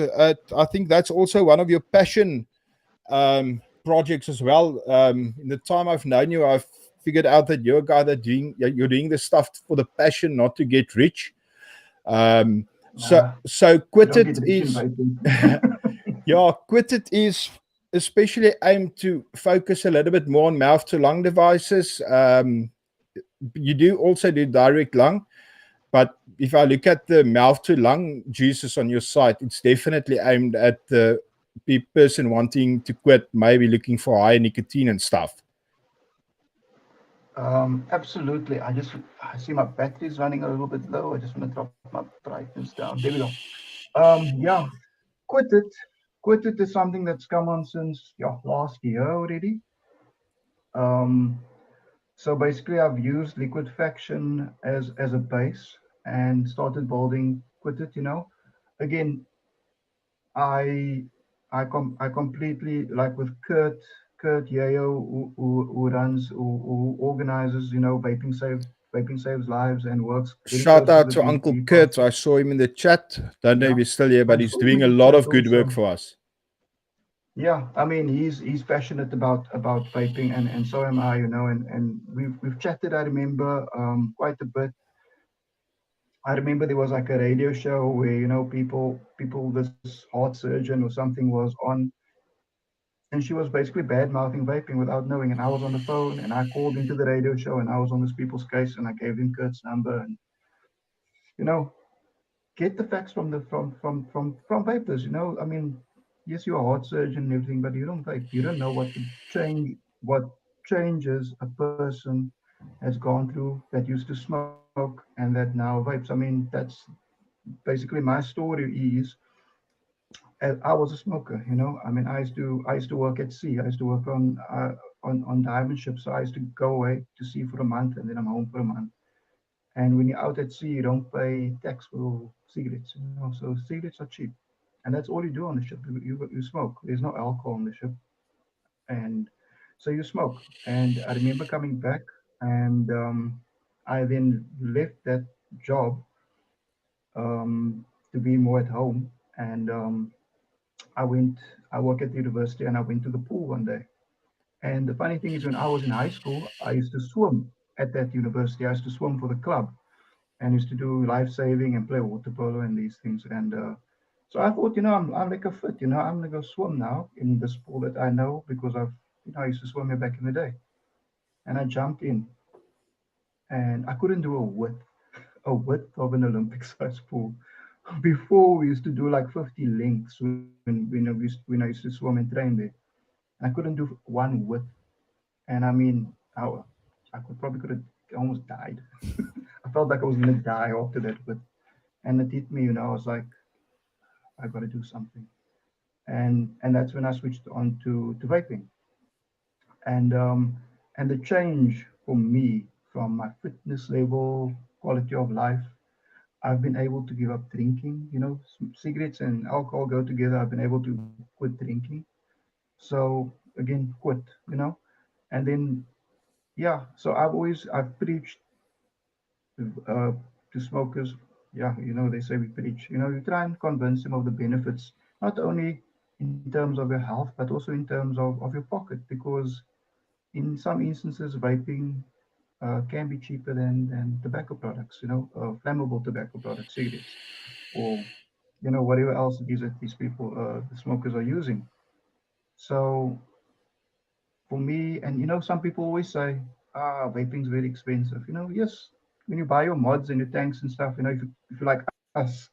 I think that's also one of your passion projects as well. In the time I've known you, I've figured out that you're a guy you're doing this stuff for the passion, not to get rich. Um, so Uh, so you Quit don't get It rich in is vaping. yeah, Quit It is especially aimed to focus a little bit more on mouth to lung devices. You do also do direct lung, but if I look at the mouth to lung juices on your site, it's definitely aimed at the person wanting to quit, maybe looking for higher nicotine and stuff. Absolutely. I see my battery's running a little bit low. I just want to drop my brightness down. There we go. Yeah, quit it. Quit it is something that's come on since last year already. Um, so basically, I've used liquefaction as a base and started building quit it. You know, again, I I completely like with Kurt Yayo who runs who organizes vaping saves lives and works very Shout close to out the to Uncle beekeeper. Kurt. I saw him in the chat. Don't know if Yeah, he's still here, I but he's saw him doing in a the lot chat of good work also. for us. Yeah, I mean he's passionate about vaping and so am I, you know, and we've chatted. I remember quite a bit. I remember there was like a radio show where people this heart surgeon or something was on, and she was basically bad mouthing vaping without knowing. And I was on the phone and I called into the radio show and I was on this people's case and I gave him Kurt's number and you know get the facts from the from vapors. You know, I mean, yes, you're a heart surgeon and everything, but you don't vape. You don't know what to change. what changes a person has gone through that used to smoke and that now vapes. I mean, that's basically my story is I was a smoker, you know. I mean, I used to work at sea. I used to work on diamond ships. So I used to go away to sea for a month, and then I'm home for a month. And when you're out at sea, you don't pay tax for cigarettes, you know. So cigarettes are cheap, and that's all you do on the ship. You smoke. There's no alcohol on the ship, and so you smoke. And I remember coming back, and I then left that job to be more at home, and I went. I work at the university, and I went to the pool one day. And the funny thing is, when I was in high school, I used to swim at that university. I used to swim for the club and used to do life saving and play water polo and these things. And so I thought, you know, I'm like a fit. You know, I'm gonna go swim now in this pool that I know because I used to swim here back in the day. And I jumped in, and I couldn't do a width of an Olympic size pool. Before we used to do like 50 lengths when I used to swim and train there. I couldn't do one width, and I mean, I could have almost died. I felt like I was gonna die after that width, and it hit me. You know, I was like, I got to do something, and that's when I switched on to vaping, and the change for me from my fitness level, quality of life. I've been able to give up drinking. You know, cigarettes and alcohol go together. I've been able to quit drinking. So again, quit. You know, and then yeah. So I've preached uh, to smokers. Yeah, you know, they say we preach. You know, you try and convince them of the benefits, not only in terms of your health, but also in terms of your pocket, because in some instances, vaping can be cheaper than tobacco products, you know, flammable tobacco products, cigarettes, or, you know, whatever else it is that these people, the smokers are using. So for me, and you know, some people always say, vaping's very expensive. You know, yes, when you buy your mods and your tanks and stuff, you know, if you're like us,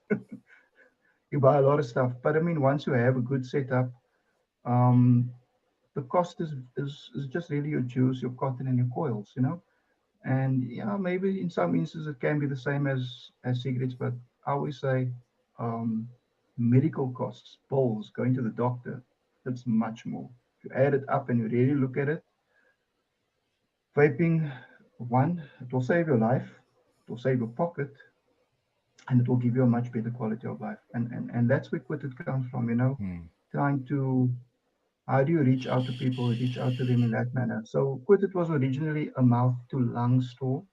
you buy a lot of stuff. But I mean, once you have a good setup, um, the cost is just really your juice, your cotton, and your coils, you know. And yeah, maybe in some instances it can be the same as cigarettes, but I always say um, medical costs, bills, going to the doctor, that's much more. If you add it up and you really look at it, vaping, one, it will save your life, it will save your pocket, and it will give you a much better quality of life. And that's where Quit It comes from, you know, trying to how do you reach out to people, reach out to them in that manner? So Quit It was originally a mouth to lung store.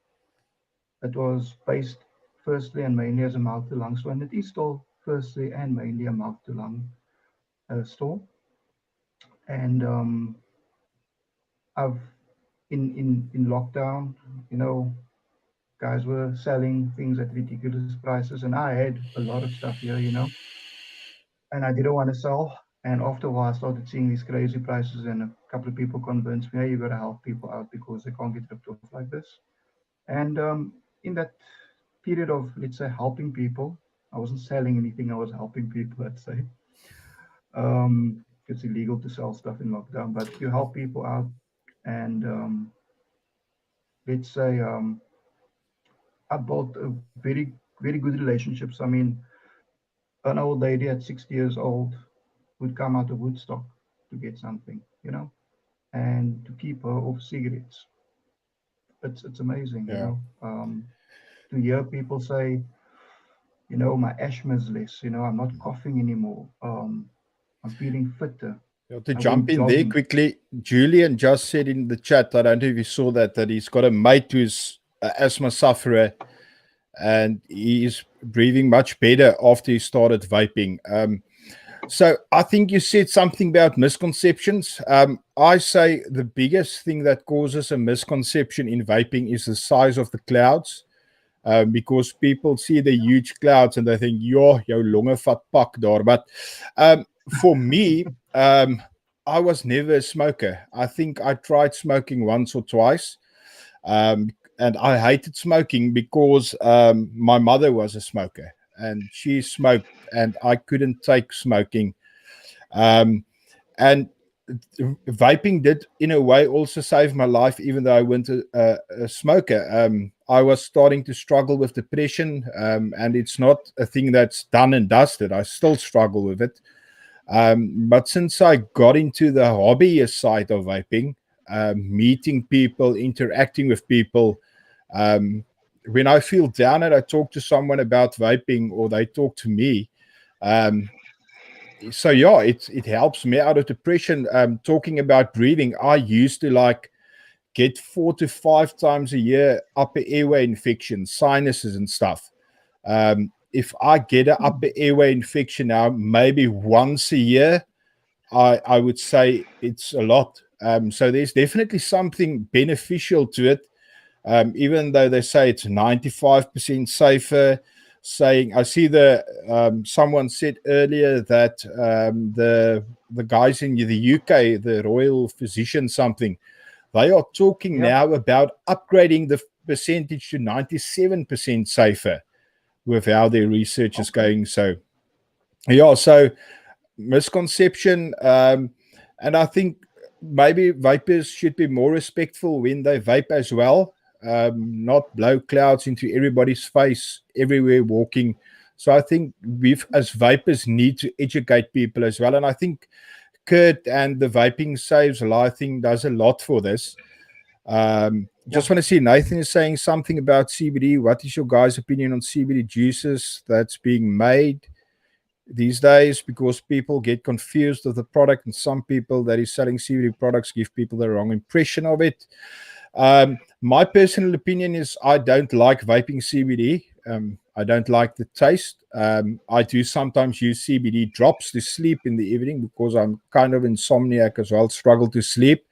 It was based firstly and mainly as a mouth to lung store, and it is still firstly and mainly a mouth to lung store. And I've in lockdown, you know, guys were selling things at ridiculous prices, and I had a lot of stuff here, you know, and I didn't want to sell. And after a while, I started seeing these crazy prices, and a couple of people convinced me, hey, you got to help people out because they can't get ripped off like this. And in that period of, let's say, helping people, I wasn't selling anything, I was helping people, let's say. It's illegal to sell stuff in lockdown, but you help people out. And let's say I built a very good relationships. I mean, an old lady at 60 years old would come out of Woodstock to get something, you know, and to keep her off cigarettes. It's amazing, you Yeah. know, to hear people say, you know, my asthma is less, you know, I'm not coughing anymore. I'm feeling fitter. Yeah, to I went jump in there jogging. quickly, Julian just said in the chat, I don't know if you saw that he's got a mate who's an asthma sufferer and he is breathing much better after he started vaping. So I think you said something about misconceptions. I say the biggest thing that causes a misconception in vaping is the size of the clouds. Because people see the huge clouds and they think, "Yo, jou longe vat pak daar." But for me, I was never a smoker. I think I tried smoking once or twice, and I hated smoking because my mother was a smoker and she smoked, and I couldn't take smoking. Um, and vaping did in a way also save my life, even though I wasn't a smoker. I was starting to struggle with depression, and it's not a thing that's done and dusted. I still struggle with it. But since I got into the hobbyist side of vaping, meeting people, interacting with people, um, when I feel down and I talk to someone about vaping or they talk to me, um, so yeah, it helps me out of depression. Talking about breathing, I used to like get 4 to 5 times a year upper airway infections, sinuses and stuff. If I get an upper airway infection now, maybe once a year, I would say it's a lot. So there's definitely something beneficial to it, even though they say it's 95% safer. Saying, I see the someone said earlier that the guys in the UK, the Royal Physician something, they are talking Yeah. now about upgrading the percentage to 97% safer with how their research is Okay. going. So yeah, so misconception, and I think maybe vapers should be more respectful when they vape as well, not blow clouds into everybody's face everywhere walking. So I think we as vapers need to educate people as well, and I think Kurt and the Vaping Saves Life thing does a lot for this. Yeah. Just want to see, Nathan is saying something about CBD. What is your guys' opinion on CBD juices that's being made these days? Because people get confused with the product, and some people that is selling CBD products give people the wrong impression of it. My personal opinion is I don't like vaping CBD. I don't like the taste. I do sometimes use CBD drops to sleep in the evening because I'm kind of insomniac as well, struggle to sleep.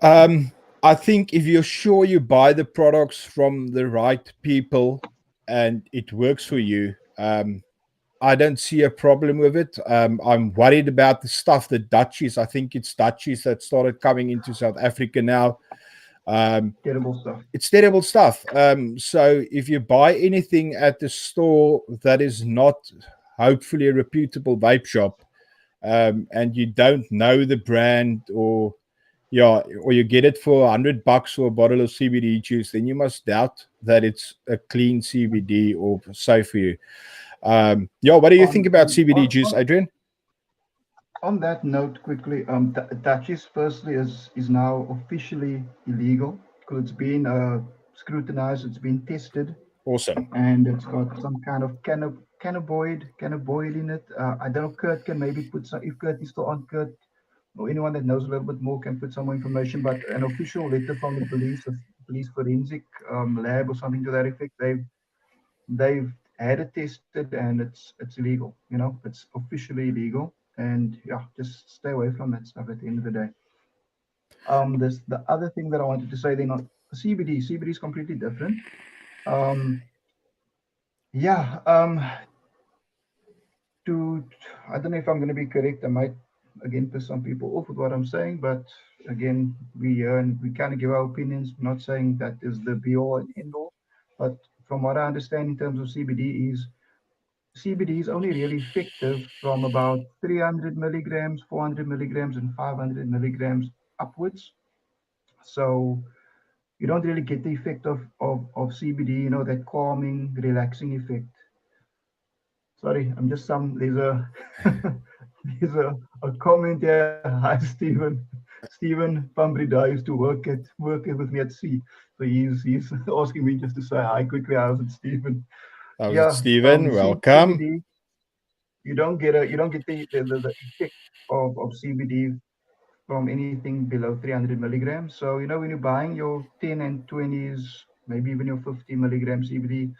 I think if you're sure you buy the products from the right people and it works for you, I don't see a problem with it. I'm worried about the stuff that Dutchies, I think it's Dutchies that started coming into South Africa now. Um, Terrible stuff. it's terrible stuff. So if you buy anything at the store that is not hopefully a reputable vape shop, and you don't know the brand, or yeah, or you get it for $100 for a bottle of CBD juice, then you must doubt that it's a clean CBD or safe for you. Yeah, what do you think On about CBD juice, on Adrian? on that note, quickly, Dutchies firstly is now officially illegal because it's been scrutinized, it's been tested, Awesome. and it's got some kind of cannabinoid in it. I don't know. Kurt can maybe put some. If Kurt is still on, Kurt, or anyone that knows a little bit more can put some more information. But an official letter from the police forensic lab or something to that effect. They've had it tested and it's illegal. You know, it's officially illegal. And yeah, just stay away from that stuff at the end of the day. This the other thing that I wanted to say. They're not CBD. CBD is completely different. Um, yeah. To I don't know if I'm going to be correct. I might again piss some people off with what I'm saying, but again, we here and we kind of give our opinions. I'm not saying that is the be all and end all, but from what I understand in terms of CBD is only really effective from about 300 milligrams, 400 milligrams, and 500 milligrams upwards. So you don't really get the effect of CBD, you know, that calming, relaxing effect. Sorry, I'm just some. There's a there's a comment here. Hi, Stephen. Stephen Pambrida used to work with me at sea, so he's asking me just to say hi quickly. How's it, Stephen? How's it, Yeah. Stephen? Welcome. CBD. You don't get the effect of CBD from anything below 300 milligrams. So you know when you're buying your 10 and 20s, maybe even your 50 milligram CBD,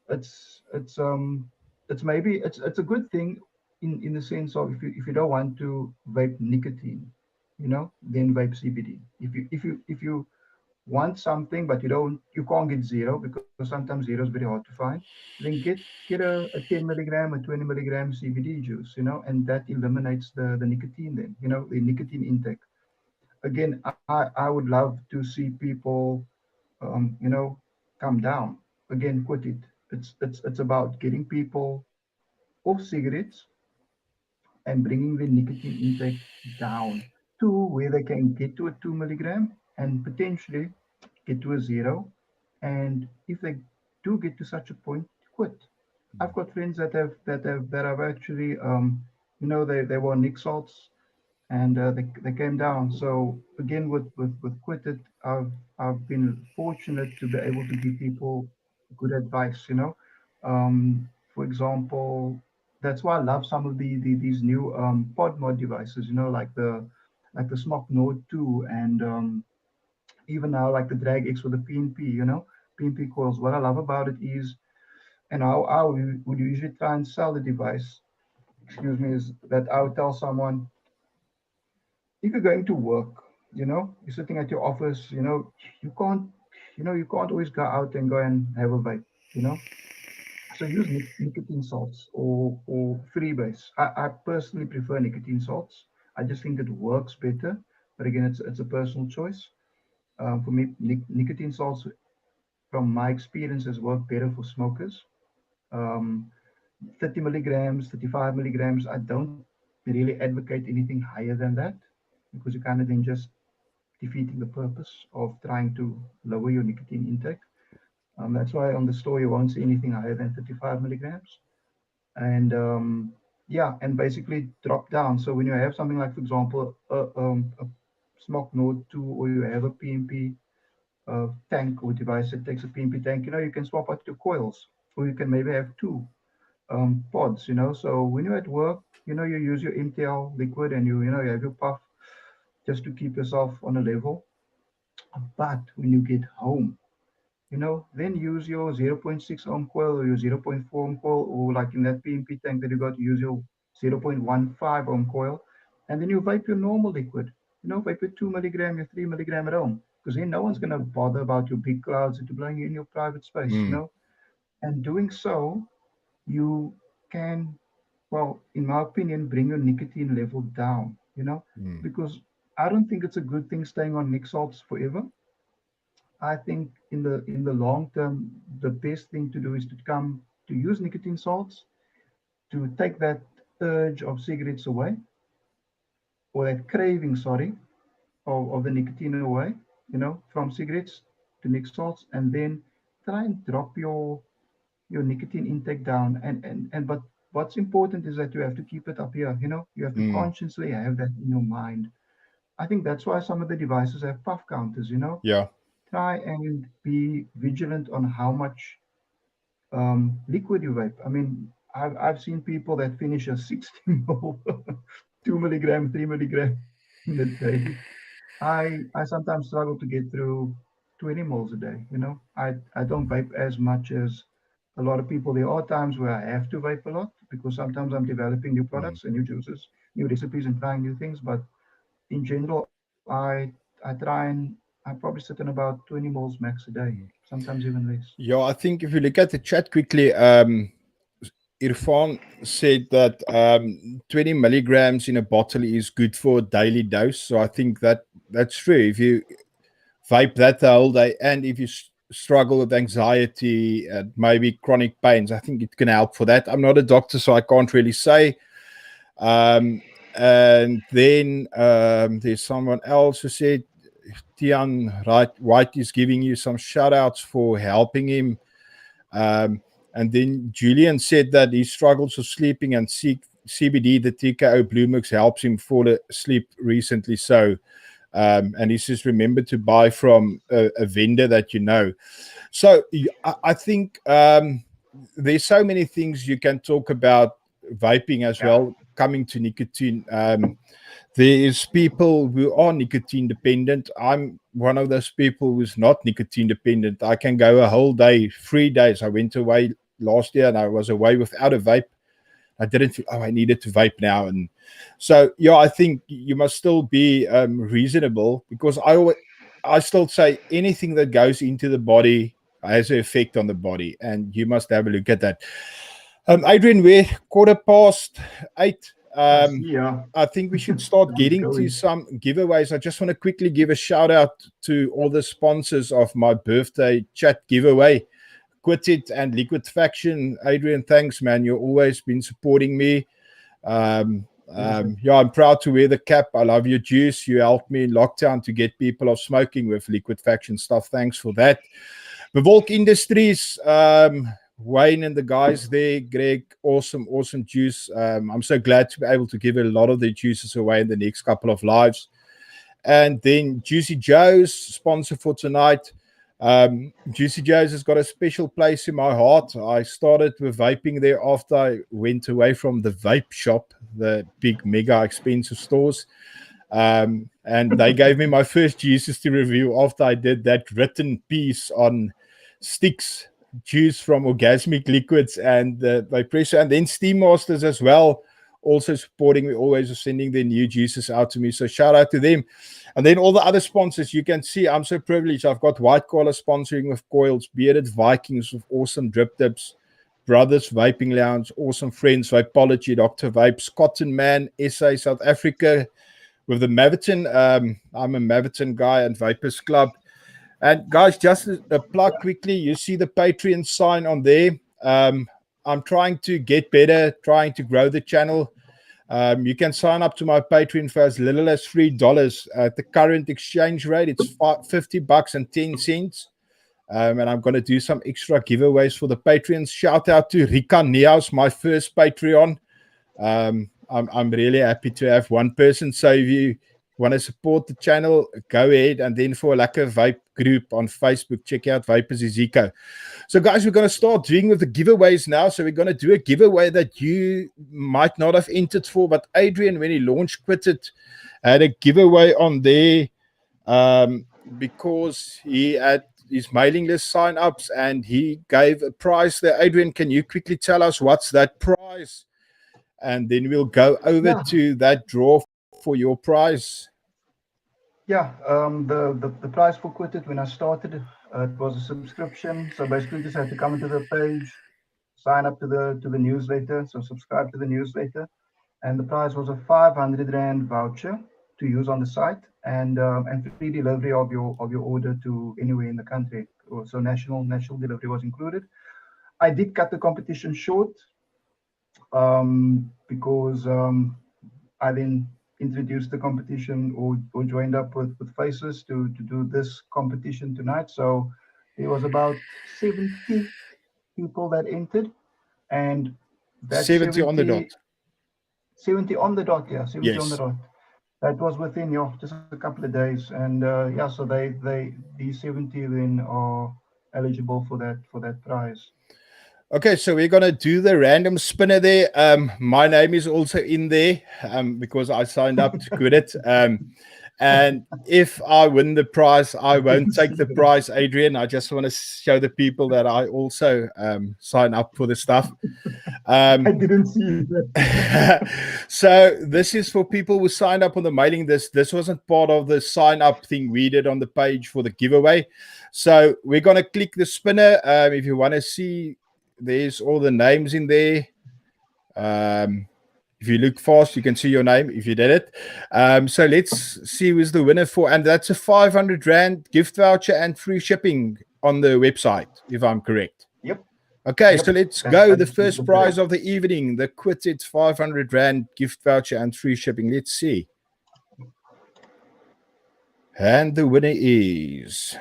it's it's um it's maybe it's a good thing in the sense of if you don't want to vape nicotine, you know, then vape CBD. If you want something but you can't get zero because sometimes zero is very hard to find, then get a 10 milligram or 20 milligram CBD juice, you know, and that eliminates the nicotine then, you know, the nicotine intake. Again, I would love to see people you know, come down. Again, quit it. It's about getting people off cigarettes and bringing the nicotine intake down to where they can get to a 2 milligram and potentially get to a 0. And if they do get to such a point, quit. I've got friends that have actually they were on Nick salts and they came down. So again, with Quit It, I've been fortunate to be able to give people good advice. For example, that's why I love some of these new pod mod devices. Like the Smok Node 2 and even now like the Drag X with the PNP. PNP coils. What I love about it is, and how I would usually try and sell the device. Excuse me, is that I would tell someone, if you're going to work, you're sitting at your office, you can't always go out and go and have a vape, you know. So use nicotine salts or freebase. I personally prefer nicotine salts. I just think it works better. But again, it's a personal choice. For me, nicotine salts, from my experience, has worked better for smokers. Um, 30 milligrams, 35 milligrams. I don't really advocate anything higher than that because you kind of then just defeating the purpose of trying to lower your nicotine intake. That's why on the store you won't see anything higher than 35 milligrams. And yeah, and basically drop down. So when you have something like, for example, a Smok Node 2, or you have a PMP tank or device that takes a PMP tank, you can swap out your coils, or you can maybe have two pods. So when you're at work, you use your MTL liquid and you have your puff just to keep yourself on a level. But when you get home, then use your 0.6 ohm coil or your 0.4 ohm coil, or like in that PMP tank that you got, use your 0.15 ohm coil, and then you vape your normal liquid. Vape your 2 milligram, your 3 milligram at home, because then no one's going to bother about your big clouds that you're blowing in your private space. And doing so, you can, well, in my opinion, bring your nicotine level down, because I don't think it's a good thing staying on Nick salts forever. I think in the long term, the best thing to do is to use nicotine salts to take that urge of cigarettes away, or that craving, sorry, of the nicotine away, from cigarettes to Nick salts, and then try and drop your nicotine intake down. But what's important is that you have to keep it up here. You have to consciously have that in your mind. I think that's why some of the devices have puff counters. Yeah. Try and be vigilant on how much liquid you vape. I mean, I've seen people that finish a 60 ml, 2 milligram, 3 milligram in a day. I sometimes struggle to get through 20 mils a day. I don't vape as much as a lot of people. There are times where I have to vape a lot because sometimes I'm developing new products and new juices, new recipes, and trying new things. But in general, I try and I probably sit in about 20 mils max a day, sometimes even less. Yeah, I think if you look at the chat quickly, Irfan said that 20 milligrams in a bottle is good for a daily dose. So I think that's true. If you vape that the whole day, and if you struggle with anxiety and maybe chronic pains, I think it can help for that. I'm not a doctor, so I can't really say. And then there's someone else who said Tian White is giving you some shout outs for helping him. And then Julian said that he struggles with sleeping, and CBD, the TKO Blue Mix, helps him fall asleep recently. So, and he says, remember to buy from a vendor that you know. So I think there's so many things you can talk about vaping as well, coming to nicotine. There's people who are nicotine dependent. I'm one of those people who's not nicotine dependent. I can go a whole day, 3 days. I went away last year and I was away without a vape. I didn't feel, I needed to vape now. And so, yeah, I think you must still be reasonable, because I still say anything that goes into the body has an effect on the body, and you must have a look at that. Adrian, we're 8:15. I think we should start getting to some giveaways. I just want to quickly give a shout out to all the sponsors of my birthday chat giveaway, Quit It and Liquid Faction. Adrian, thanks, man. You've always been supporting me. Yeah, I'm proud to wear the cap. I love your juice. You helped me in lockdown to get people off smoking with Liquid Faction stuff. Thanks for that. The Volk Industries, Wayne and the guys there, Greg, awesome juice. I'm so glad to be able to give a lot of the juices away in the next couple of lives. And then Juicy Joe's sponsor for tonight. Juicy Joe's has got a special place in my heart. I started with vaping there after I went away from the vape shop, the big mega expensive stores. And they gave me my first juices to review after I did that written piece on Sticks juice from Orgasmic Liquids and the Vipressor, and then Steam Masters as well, also supporting me, always sending their new juices out to me. So shout out to them. And then all the other sponsors, you can see I'm so privileged. I've got White Collar sponsoring with Coils, Bearded Vikings with awesome drip tips, Brothers Vaping Lounge, awesome friends, Vapology, Dr. Vapes, Cotton Man, SA South Africa with the Maviton. I'm a Maviton guy and Vapers Club. And guys, just a plug quickly, you see the Patreon sign on there. I'm trying to get better, trying to grow the channel. You can sign up to my Patreon for as little as $3. At the current exchange rate, it's $50.10. And I'm going to do some extra giveaways for the Patreons. Shout out to Rika Niaus, my first Patreon. I'm really happy to have one person. So if you want to support the channel, go ahead. And then for like a vape group on Facebook, check out Vapers Ezekiel. So guys, we're going to start doing with the giveaways now. So we're going to do a giveaway that you might not have entered for, but Adrian, when he launched Quit It, had a giveaway on there because he had his mailing list sign-ups and he gave a prize there. Adrian, can you quickly tell us what's that prize? And then we'll go over to that draw for your prize. Yeah, the price for Quit It when I started, it was a subscription. So basically, just had to come into the page, sign up to the newsletter, so subscribe to the newsletter, and the prize was a 500 Rand voucher to use on the site, and free delivery of your order to anywhere in the country. So national delivery was included. I did cut the competition short because I then introduced the competition or joined up with Faces to do this competition tonight. So there was about 70 people that entered, and that 70 on the dot. 70 on the dot, yeah, 70 Yes. on the dot. That was within just a couple of days, and so these 70 then are eligible for that prize. Okay, so we're gonna do the random spinner there. My name is also in there because I signed up to Quit It. And if I win the prize, I won't take the prize, Adrian. I just want to show the people that I also sign up for the stuff. I didn't see that. So this is for people who signed up on the mailing list. This wasn't part of the sign up thing we did on the page for the giveaway. So we're gonna click the spinner. If you want to see, there's all the names in there. If you look fast, you can see your name if you did it. So let's see who's the winner for. And that's a 500 Rand gift voucher and free shipping on the website, if I'm correct. Yep. Okay, Yep. so let's go. The first prize of the evening, the Quit It 500 Rand gift voucher and free shipping. Let's see. And the winner is...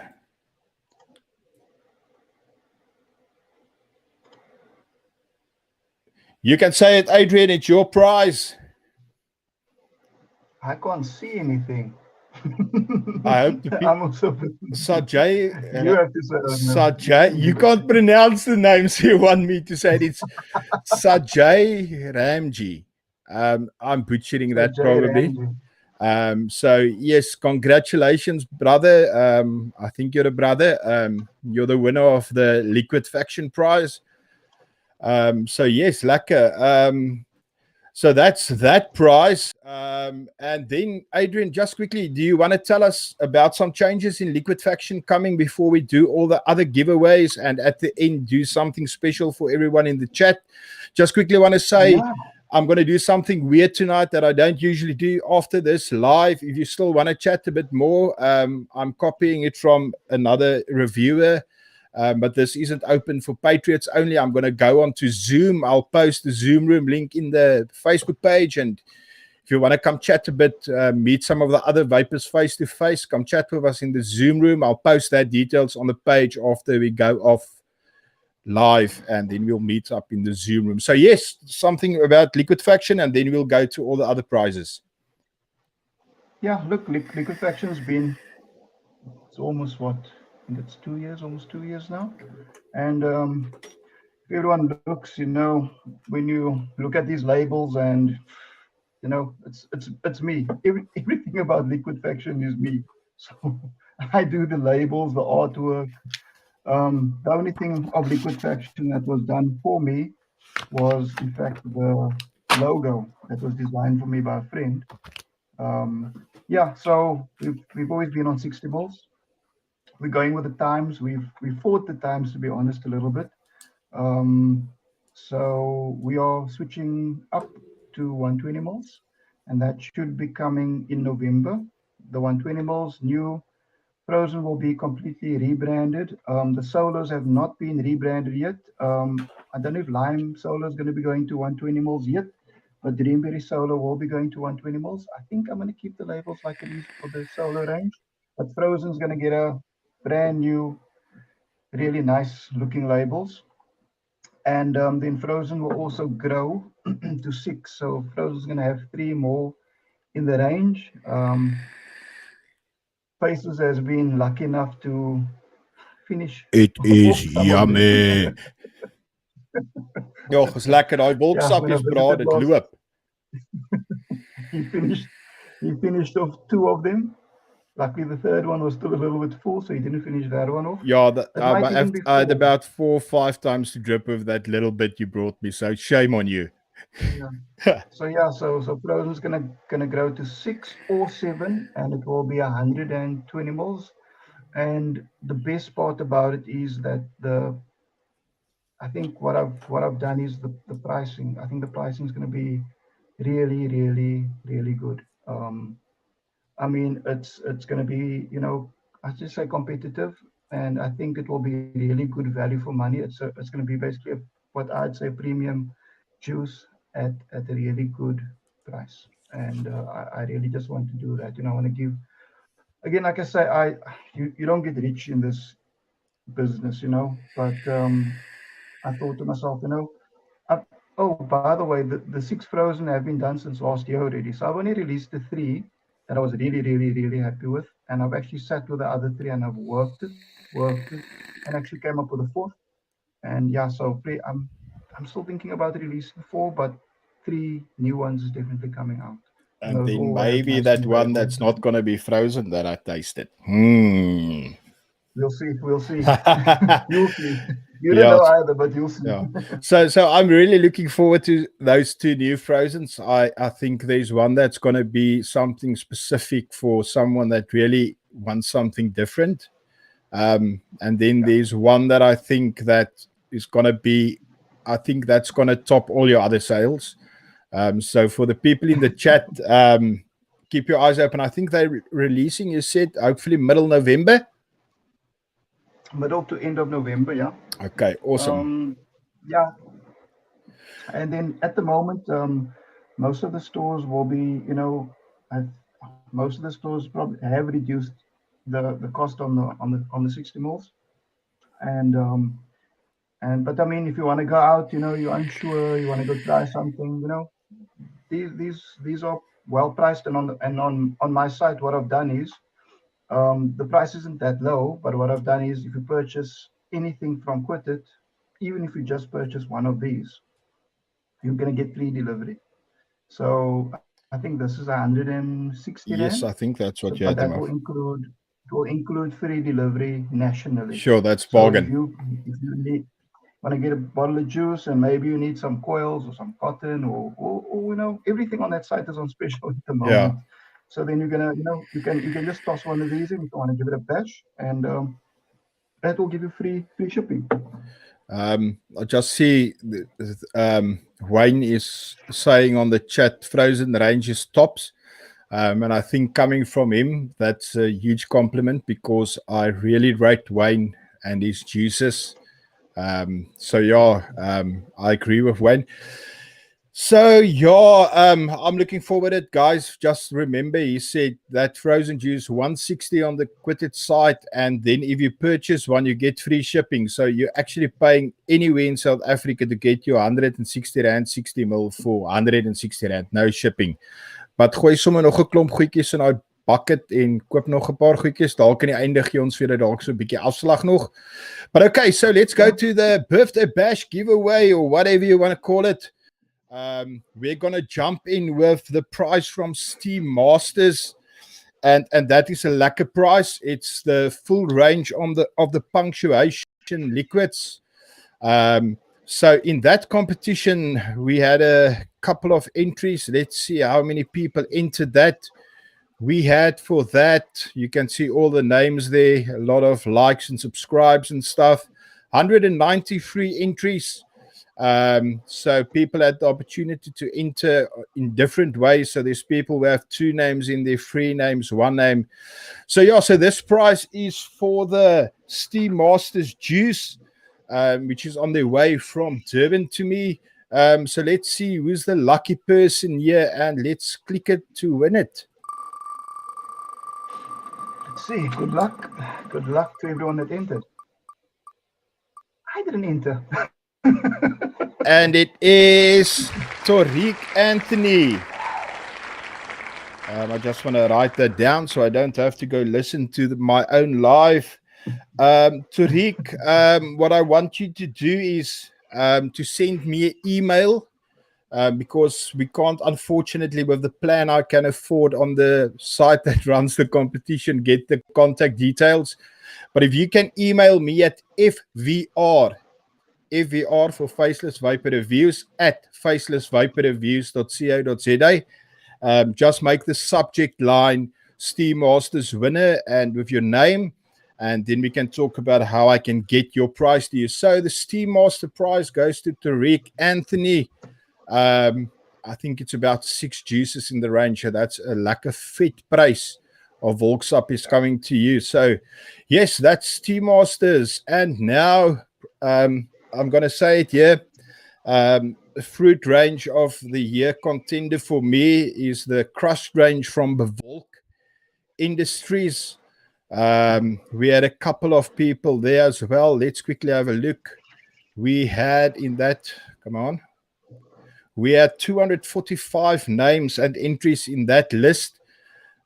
You can say it, Adrian. It's your prize. I can't see anything. I hope the people... I'm also Sajay. you have to say that now. Sajay. You can't pronounce the names you want me to say it. It's Sajay Ramji. I'm butchering that Jay probably. Ramsey. So yes, congratulations, brother. I think you're a brother. You're the winner of the Liquid Faction prize. So yes, lekker. So that's that prize. And then Adrian, just quickly, do you want to tell us about some changes in Liquid Faction coming before we do all the other giveaways, and at the end do something special for everyone in the chat? Just quickly want to say, I'm going to do something weird tonight that I don't usually do after this live. If you still want to chat a bit more, I'm copying it from another reviewer. But this isn't open for Patriots only. I'm going to go on to Zoom. I'll post the Zoom room link in the Facebook page, and if you want to come chat a bit, meet some of the other vapors face to face, come chat with us in the Zoom room. I'll post that details on the page after we go off live, and then we'll meet up in the Zoom room. So yes, something about liquefaction, and then we'll go to all the other prizes. Yeah, look, liquefaction's been, it's almost what, I think it's 2 years, almost 2 years now. And if everyone looks, when you look at these labels, and it's me. Everything about liquefaction is me. So I do the labels, the artwork. The only thing of liquefaction that was done for me was, in fact, the logo that was designed for me by a friend. Yeah, so we've always been on 60 mils. We're going with the times. We've fought the times, to be honest, a little bit. So we are switching up to 120 mils, and that should be coming in November. The 120 mils new frozen will be completely rebranded. The solos have not been rebranded yet. I don't know if Lime Solo is going to be going to 120 mils yet, but Dreamberry Solo will be going to 120 mils. I think I'm going to keep the labels like it is for the Solo range, but Frozen is going to get a brand new, really nice looking labels. And then Frozen will also grow to 6. So Frozen is going to have 3 more in the range. Faces has been lucky enough to finish. It is some of them. yummy. Ja, is lekker. Daai when I wolksappies visited braai, dit last- loop. He finished off 2 of them. Luckily, the third one was still a little bit full, so he didn't finish that one off. Ja, might even be I had full. about 4 or 5 times to drip with that little bit you brought me, so shame on you. So yeah, so Frozen's gonna grow to 6 or 7, and it will be 120 mils. And the best part about it is that I think what I've done is the pricing. I think the pricing is going to be really, really, really good. I mean, it's going to be, I just say competitive, and I think it will be really good value for money. It's going to be basically what I'd say premium juice at a really good price. And I really just want to do that. I want to give, again, like I say, you don't get rich in this business, but I thought to myself, oh, by the way, the 6 Frozen have been done since last year already. So I've only released the 3 that I was really, really, really happy with. And I've actually sat with the other 3 and I've worked it, and actually came up with a 4th. And yeah, so I'm still thinking about releasing 4, but 3 new ones is definitely coming out. And those then all have maybe nice that new one labels. that's not going to be frozen that I tasted. We'll see. You'll see. You don't Yeah. know either, but you'll see. Yeah. So I'm really looking forward to those 2 new Frozens. I think there's one that's going to be something specific for someone that really wants something different. And then there's one that I think that is going to be, I think that's going to top all your other sales. So for the people in the chat, keep your eyes open. I think they're releasing, you said, hopefully middle November. Middle to end of November, yeah. Okay, awesome. Yeah. And then at the moment, most of the stores will be, most of the stores probably have reduced the cost on the 60 mils. But I mean, if you want to go out, you're unsure, you want to go try something, these are well priced. And on my site, what I've done is, the price isn't that low, but what I've done is if you purchase anything from Quitted, even if you just purchase one of these, you're going to get free delivery. So I think this is 160 Yes, rand. I think that's what you But had that to will include free delivery nationally. Sure, that's So if bargain. you want to get a bottle of juice and maybe you need some coils or some cotton or everything on that site is on special at the moment. Yeah. So then you're gonna, you can just toss one of these in if you want to give it a bash, and that will give you free shipping. I just see Wayne is saying on the chat, Frozen range is tops. And I think coming from him, that's a huge compliment because I really rate Wayne and his juices. So yeah, I agree with Wayne. So yeah, I'm looking forward to it, guys. Just remember, he said that frozen juice 160 on the Quitted site, and then if you purchase one, you get free shipping. So you're actually paying anywhere in South Africa to get you 160 rand 60 mil for 160 rand, no shipping. But gooi sommer nog 'n klomp goedjies in daai bucket en koop nog 'n paar goedjies. Dalk aan die einde gee ons vir dit dalk so 'n bietjie afslag nog. But okay, so let's go to the birthday bash giveaway or whatever you want to call it. We're gonna jump in with the prize from Steam Masters, and that is a lekker prize. It's the full range on of the punctuation liquids. So in that competition, we had a couple of entries. Let's see how many people entered that. We had for that, you can see all the names there, a lot of likes and subscribes and stuff. 193 entries. So people had the opportunity to enter in different ways. So there's people who have 2 names in there, 3 names, 1 name. So yeah, so this prize is for the Steam Masters juice, which is on their way from Durban to me. So let's see who's the lucky person here, and let's click it to win it. Let's see. Good luck. Good luck to everyone that entered. I didn't enter. And it is Tariq Anthony. I just want to write that down so I don't have to go listen to my own live. Tariq, what I want you to do is to send me an email, because we can't, unfortunately, with the plan I can afford on the site that runs the competition, get the contact details. But if you can email me at FVR for Faceless Vapor Reviews at facelessvaporreviews.co.za. Just make the subject line Steam Masters winner and with your name, and then we can talk about how I can get your prize to you. So the Steam Master prize goes to Tariq Anthony. I think it's about 6 juices in the range. So that's a lekker fit price of Volksap is coming to you. So yes, that's Steam Masters. And now I'm going to say it here. The fruit range of the year contender for me is the crushed range from Bevolk Industries. We had a couple of people there as well. Let's quickly have a look. We had in that, come on, we had 245 names and entries in that list.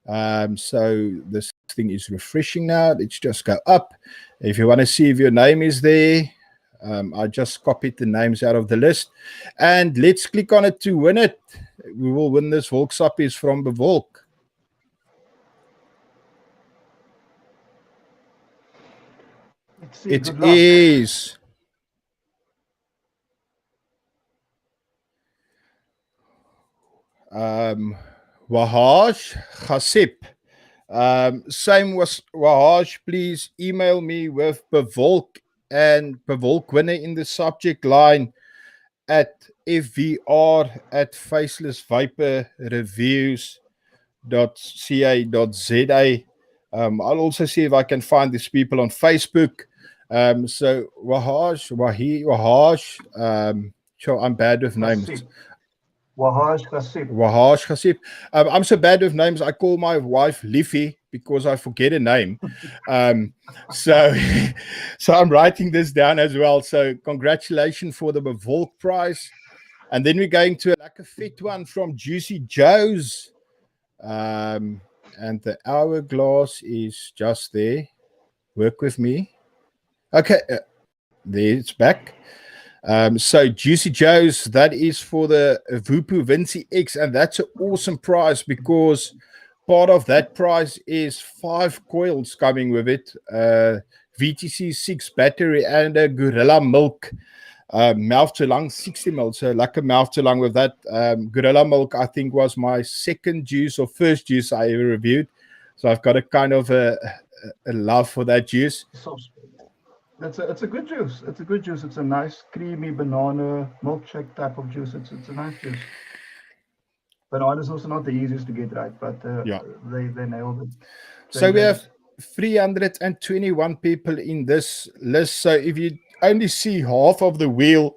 So this thing is refreshing now. Let's just go up. If you want to see if your name is there, I just copied the names out of the list, and let's click on it to win it. We will win this Volksappies from Bevolk. Let's see. It Good luck. is Wahaj Khasip. Same was Wahaj. Please email me with Bevolk and Bevolk winner in the subject line at FVR at facelessvaporreviews.ca.za. I'll also see if I can find these people on Facebook. So Wahaj, sure, I'm bad with names. Wahaj Khasip. Wahaj Khasip. I'm so bad with names. I call my wife Liffy because I forget a name. So I'm writing this down as well. So congratulations for the Bevolk prize. And then we're going to a lekker fit one from Juicy Joe's. And the hourglass is just there. Work with me. Okay, there it's back. So Juicy Joe's, that is for the Vupu Vinci X, and that's an awesome prize because part of that prize is 5 coils coming with it, VTC 6 battery and a Gorilla Milk mouth to lung 60 ml. So lekker mouth to lung with that. Gorilla Milk, I think, was my second juice or first juice I ever reviewed. So I've got a kind of a love for that juice. It's a good juice. It's a good juice. It's a nice creamy banana milkshake type of juice. It's a nice juice. Banana is also not the easiest to get right, but Yeah. they nailed it. So we have 321 people in this list. So if you only see half of the wheel,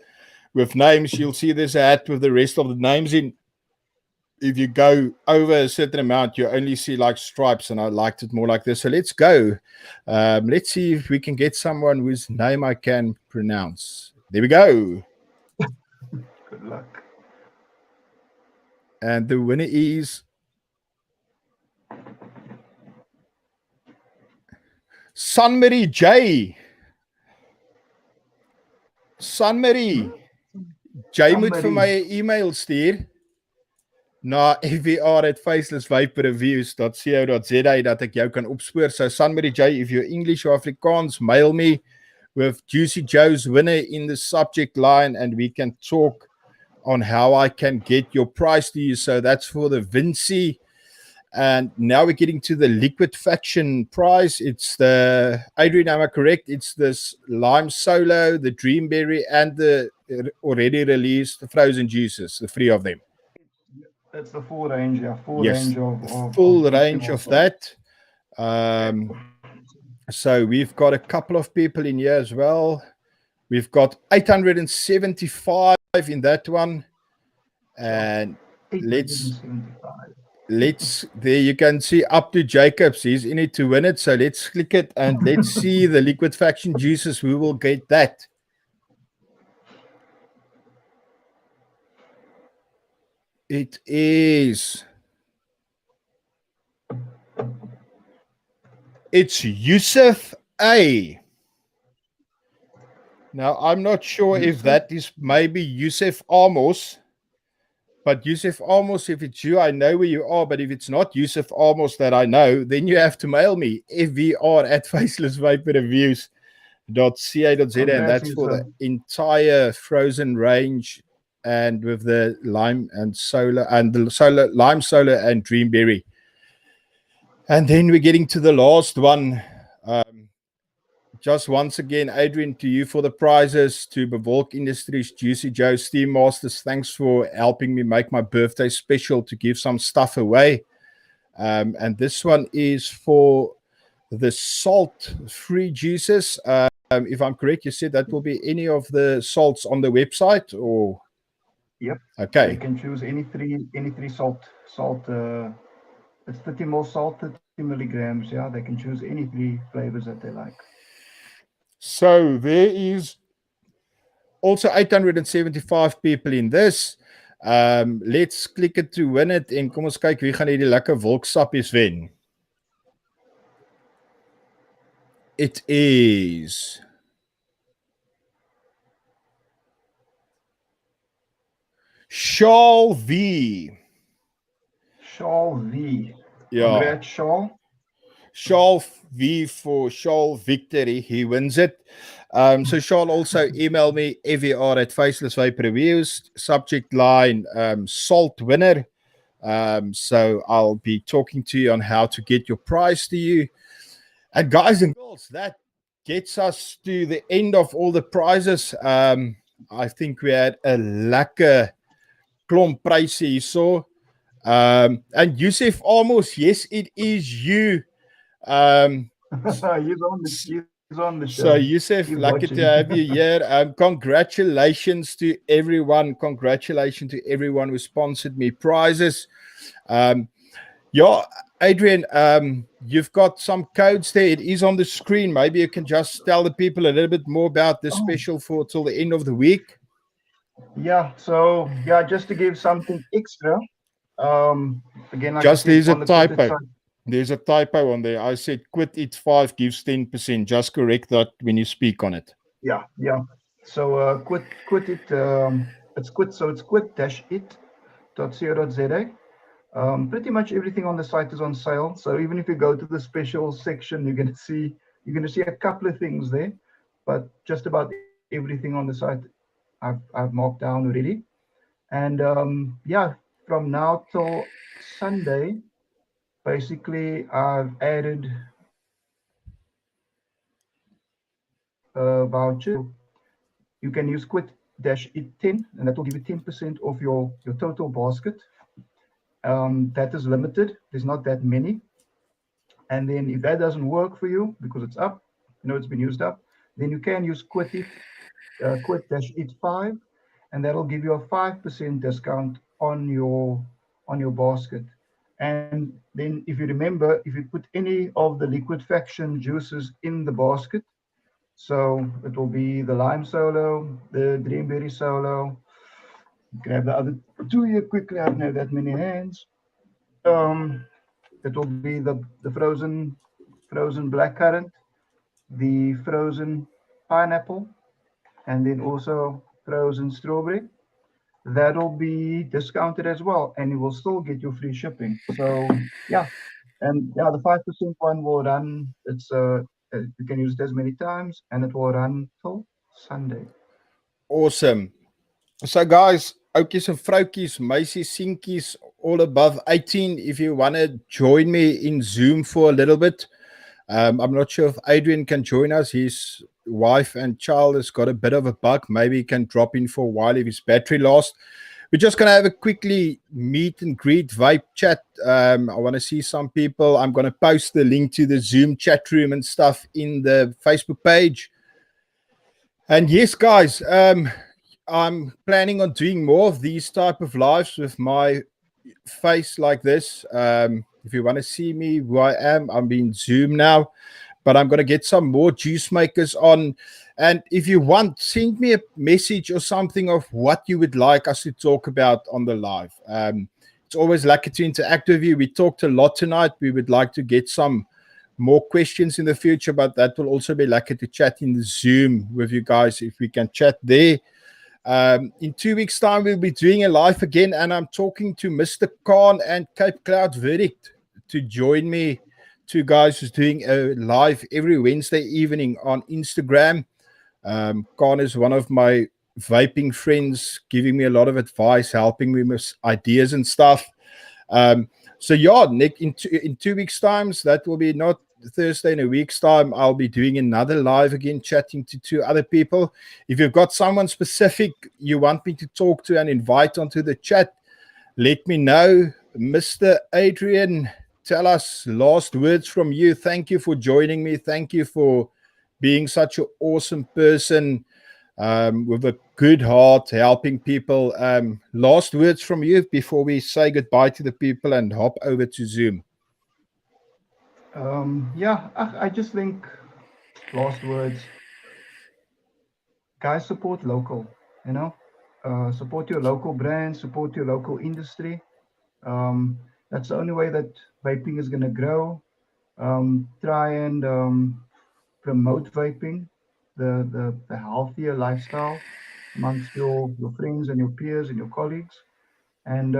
with names. You'll see there's a hat with the rest of the names in. If you go over a certain amount, you only see like stripes, and I liked it more like this. So let's go. Let's see if we can get someone whose name I can pronounce. There we go. Good luck. And the winner is Sunmarie J. Sunmarie. Jy moet vir my 'n e-mail stuur na fvr@facelessvaporreviews.co.za dat ek jou kan opspoor. So Sunmarie J, if you're English or Afrikaans, mail me with Juicy Joe's winner in the subject line, and we can talk on how I can get your price to you. So that's for the Vinci. And now we're getting to the liquefaction prize. It's the, Adrian, am I correct? It's this Lime Solo, the Dreamberry, and the already released frozen juices, the three of them. That's the full range, yeah. Full Yes, range of full range of that. So we've got a couple of people in here as well. We've got 875 in that one. And let's there you can see up to Jacobs. He's in it to win it. So let's click it and let's see the liquefaction juices. Who will get that? It is. It's Yusuf A. Now, I'm not sure if that is maybe Yusuf Amos. But Yusuf Amos, if it's you, I know where you are. But if it's not Yusuf Amos that I know, then you have to mail me, fvr@facelessvaporreviews.ca.za, and that's for the entire frozen range, and with the lime and solar, and the solar, lime solar and Dreamberry. And then we're getting to the last one. Just once again, Adrian, to you for the prizes, to Bevolk Industries, Juicy Joe, Steam Masters, thanks for helping me make my birthday special to give some stuff away. And this one is for the salt-free juices. If I'm correct, you said that will be any of the salts on the website, or? Yep. Okay. You can choose any three salt. It's 30 ml salt, 30 milligrams. Yeah, they can choose any three flavors that they like. So there is also 875 people in this. Let's click it to win it, en kom ons kyk wie gaan hierdie lekker wolksappies wen. It is Shaw V. Shaw V. Yeah. Congrats, Shaw. Shaw V for Shaw Victory. He wins it. So Shaw also email me, fvr@facelessvaporreviews, subject line salt winner. So I'll be talking to you on how to get your prize to you. And guys and girls, that gets us to the end of all the prizes. I think we had a lekker klomp pryse hierso. And Yusuf Amos, yes, it is you. He's on the show. So Yusuf, Keep lucky watching. to have you here. Congratulations to everyone. Congratulations to everyone who sponsored me prizes. Yeah, Adrian, you've got some codes there. It is on the screen. Maybe you can just tell the people a little bit more about this special for till the end of the week. Yeah, so yeah, just to give something extra. Again, like Just I said, there's a on the Twitter typo. side- There's a typo on there. I said quit it 5 gives 10%. Just correct that when you speak on it. Yeah. So quit it. It's quit. So it's quit-it.co.za. Pretty much everything on the site is on sale. So even if you go to the special section, you're gonna see a couple of things there, but just about everything on the site I've marked down already. And yeah, from now till Sunday, basically I've added a voucher. You can use quit-it10, and that will give you 10% of your total basket. That is limited. There's not that many. And then if that doesn't work for you because it's up, it's been used up, then you can use quit-it5, and that'll give you a 5% discount on your basket. And then, if you remember, if you put any of the liquefaction juices in the basket, so it will be the lime solo, the dreamberry solo. Grab the other two here quickly. I don't have that many hands. It will be the frozen blackcurrant, the frozen pineapple, and then also frozen strawberry. That'll be discounted as well, and you will still get your free shipping. So yeah, and yeah, the 5% one will run. You can use it as many times, and it will run till Sunday. Awesome. So, guys, oudjies en vroutjies, meisies, seentjies, all above 18, if you want to join me in Zoom for a little bit, I'm not sure if Adrian can join us. His wife and child has got a bit of a bug. Maybe he can drop in for a while if his battery lost. We're just going to have a quickly meet and greet vibe chat. I want to see some people. I'm going to post the link to the Zoom chat room and stuff in the Facebook page. And yes, guys, I'm planning on doing more of these type of lives with my face like this. If you want to see me, who I am, I'm being Zoom now, but I'm going to get some more juice makers on. And if you want, send me a message or something of what you would like us to talk about on the live. It's always lucky to interact with you. We talked a lot tonight. We would like to get some more questions in the future, but that will also be lucky to chat in the Zoom with you guys if we can chat there. In 2 weeks' time, we'll be doing a live again, and I'm talking to Mr. Khan and Cape Cloud Verdict to join me. Two guys who's doing a live every Wednesday evening on Instagram. Khan is one of my vaping friends, giving me a lot of advice, helping me with ideas and stuff. So yeah, Nick, in 2 weeks' time, that will be not Thursday in a week's time, I'll be doing another live again, chatting to two other people. If you've got someone specific you want me to talk to and invite onto the chat, let me know. Mr. Adrian, tell us last words from you. Thank you for joining me. Thank you for being such an awesome person with a good heart, helping people. Last words from you before we say goodbye to the people and hop over to Zoom. Yeah, I just think last words, guys, support local, you know, support your local brand, support your local industry. That's the only way that vaping is going to grow. Try and promote vaping, the healthier lifestyle amongst your friends and your peers and your colleagues. And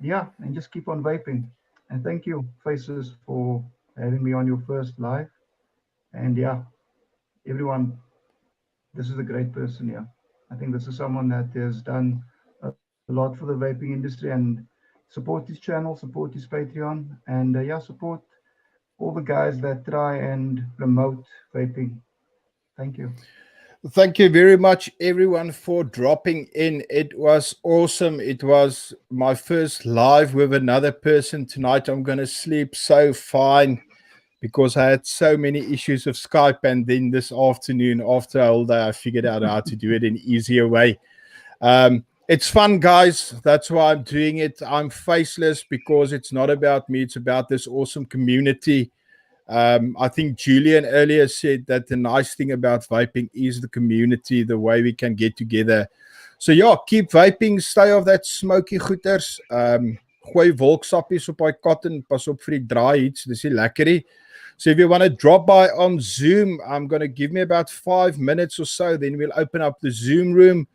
yeah, and just keep on vaping. And thank you, Faces, for having me on your first live. And yeah, everyone, this is a great person here. I think this is someone that has done a lot for the vaping industry, and support his channel, support his Patreon, and yeah, support all the guys that try and promote vaping. Thank you. Thank you very much, everyone, for dropping in. It was awesome. It was my first live with another person tonight. I'm going to sleep so fine because I had so many issues with Skype. And then this afternoon, after a whole day, I figured out how to do it in an easier way. It's fun, guys. That's why I'm doing it. I'm faceless because it's not about me. It's about this awesome community. I think Julian earlier said that the nice thing about vaping is the community, the way we can get together. So yeah, keep vaping, stay off that smoky goeters. Gooi wolksappies op daai cotton, pas op vir die draai iets, dis die lekkerie. So if you want to drop by on Zoom, I'm going to give me about 5 minutes or so, then we'll open up the Zoom room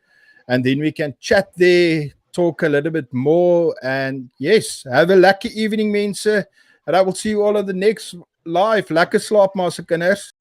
and then we can chat there, talk a little bit more, and yes, have a lekker evening, mense. And I will see you all on the next live. Lekker slaap maar se kinders.